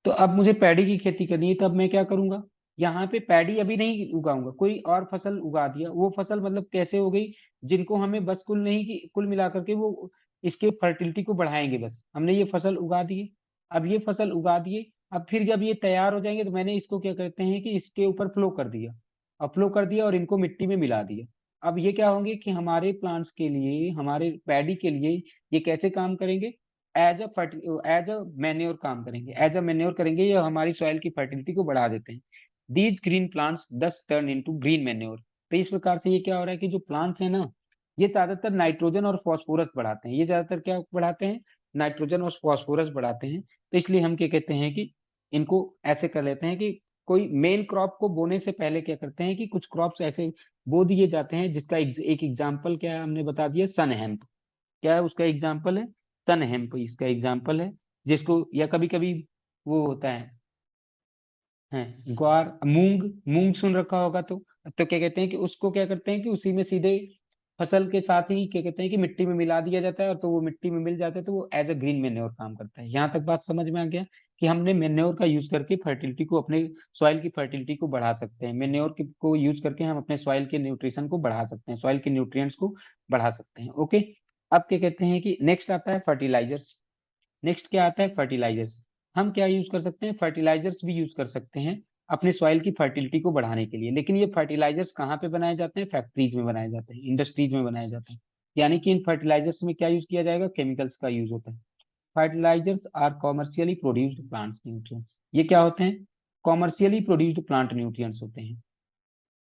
तो अब मुझे पैडी की खेती करनी है, तो अब मैं क्या करूंगा, यहाँ पे पैडी अभी नहीं उगाऊंगा, कोई और फसल उगा दिया। वो फसल मतलब कैसे हो गई, जिनको हमें बस कुल नहीं कि कुल मिलाकर के वो इसके फर्टिलिटी को बढ़ाएंगे, बस हमने ये फसल उगा दिए। अब ये फसल उगा दिए, अब फिर जब ये तैयार हो जाएंगे तो मैंने इसको क्या कहते हैं कि इसके ऊपर फ्लो कर दिया, और फ्लो कर दिया और इनको मिट्टी में मिला दिया। अब ये क्या होंगे कि हमारे प्लांट्स के लिए, हमारे पैडी के लिए ये कैसे काम करेंगे, एज अ मैन्योर काम करेंगे, एज अ मैन्योर करेंगे, ये हमारी सॉइल की फर्टिलिटी को बढ़ा देते हैं। दीज ग्रीन प्लांट्स दस टर्न इनटू ग्रीन मैन्योर। तो इस प्रकार से ये क्या हो रहा है कि जो प्लांट्स है ना, ये ज्यादातर नाइट्रोजन और फास्फोरस बढ़ाते हैं। ये ज्यादातर क्या बढ़ाते हैं, नाइट्रोजन और फास्फोरस बढ़ाते हैं। तो इसलिए हम क्या कहते हैं कि इनको ऐसे कर लेते हैं कि कोई मेन क्रॉप को बोने से पहले क्या करते हैं कि कुछ क्रॉप्स ऐसे बो दिए जाते हैं, जिसका एक एग्जाम्पल क्या है, हमने बता दिया, सन हेम्प। क्या है उसका एग्जाम्पल है, सन हेम्प इसका एग्जाम्पल है। जिसको, या कभी कभी वो होता है ग्वार, मूंग, मूंग सुन रखा होगा तो तो क्या कहते हैं कि उसको क्या करते हैं कि उसी में सीधे फसल के साथ ही क्या कहते हैं कि मिट्टी में मिला दिया जाता है, और तो वो मिट्टी में मिल जाता है, तो वो एज अ ग्रीन मेन्योर काम करता है। यहाँ तक बात समझ में आ गया कि हमने मेन्योर का यूज करके फर्टिलिटी को, अपने सॉइल की फर्टिलिटी को बढ़ा सकते हैं। मेन्योर को यूज करके हम अपने सॉइल के न्यूट्रिशन को बढ़ा सकते हैं, सॉइल के न्यूट्रिएंट्स को बढ़ा सकते हैं। ओके, अब क्या कहते हैं कि नेक्स्ट आता है फर्टिलाइजर्स। नेक्स्ट क्या आता है फर्टिलाइजर्स। हम क्या यूज कर सकते हैं, फर्टिलाइजर्स भी यूज कर सकते हैं अपने सॉइल की फर्टिलिटी को बढ़ाने के लिए। लेकिन ये फर्टिलाइजर्स कहाँ पे बनाए जाते हैं, फैक्ट्रीज में बनाए जाते हैं, इंडस्ट्रीज में बनाए जाते हैं। यानी कि इन फर्टिलाइजर्स में क्या यूज किया जाएगा, केमिकल्स का यूज होता है। Fertilisers are commercially produced plant nutrients. ये क्या होते हैं, कॉमर्शियली प्रोड्यूस्ड प्लांट न्यूट्रिएंट्स होते हैं।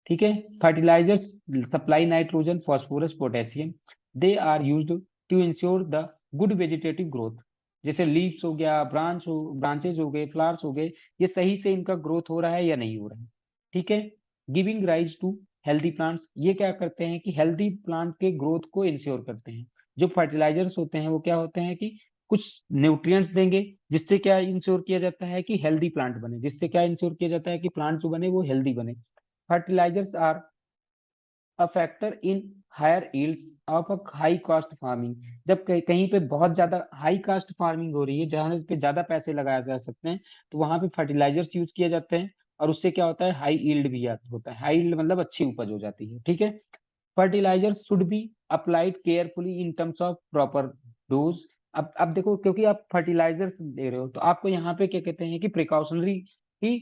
ठीक है, fertilisers supply nitrogen, phosphorus, potassium. They are used to ensure the good vegetative growth. जैसे लीव्स हो गया, ब्रांचेज हो गए, फ्लावर्स हो गए, ये सही से इनका ग्रोथ हो रहा है या नहीं हो रहा है। ठीक है, giving rise to healthy plants. ये क्या करते हैं कि हेल्दी प्लांट के ग्रोथ को इंश्योर करते हैं। जो फर्टिलाइजर्स होते हैं वो क्या होते हैं कि कुछ न्यूट्रिएंट्स देंगे, जिससे क्या इंश्योर किया जाता है कि हेल्दी प्लांट बने, जिससे क्या इंश्योर किया जाता है कि प्लांट जो बने वो हेल्दी बने। Fertilizers are a factor in higher yields of a high cost farming। जब कहीं पे बहुत ज्यादा हाई कास्ट फार्मिंग हो रही है, जहां पे ज्यादा पैसे लगाए जा सकते हैं, तो वहां पे फर्टिलाइजर्स यूज किए जाते हैं, और उससे क्या होता है, हाई यील्ड भी होता है। हाई यील्ड मतलब अच्छी उपज हो जाती है। ठीक है, fertilisers should be applied carefully in terms of proper dose. अब देखो, क्योंकि आप फर्टिलाइजर्स दे रहे हो, तो आपको यहाँ पे क्या कहते हैं कि प्रिकॉशनरी ही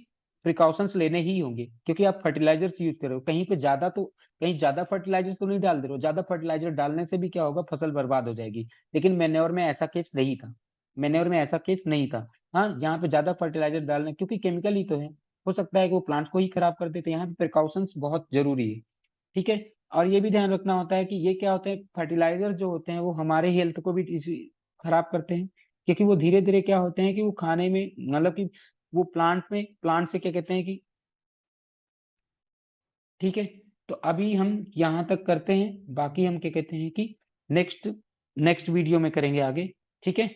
प्रिकॉशंस लेने ही होंगे, क्योंकि आप फर्टिलाइजर्स यूज कर रहे हो। कहीं पे ज्यादा तो, कहीं ज्यादा फर्टिलाइजर्स तो नहीं डाल दे रहे हो। ज्यादा फर्टिलाइजर डालने से भी क्या होगा, फसल बर्बाद हो जाएगी। लेकिन मेन्योर में ऐसा केस नहीं था, मेन्योर में ऐसा केस नहीं था। हाँ, यहाँ पे ज्यादा फर्टिलाइजर डालने, क्योंकि केमिकल ही तो है, हो सकता है कि वो प्लांट्स को ही खराब कर देते। यहाँ पे प्रिकॉशंस बहुत जरूरी है। ठीक है, और ये भी ध्यान रखना होता है कि ये क्या होते हैं, फर्टिलाइजर जो होते हैं वो हमारे हेल्थ को भी खराब करते हैं, क्योंकि वो धीरे धीरे क्या होते हैं कि वो खाने में, मतलब कि वो प्लांट से क्या कहते हैं कि, ठीक है। तो अभी हम यहाँ तक करते हैं, बाकी हम क्या कहते हैं कि नेक्स्ट नेक्स्ट वीडियो में करेंगे आगे। ठीक है।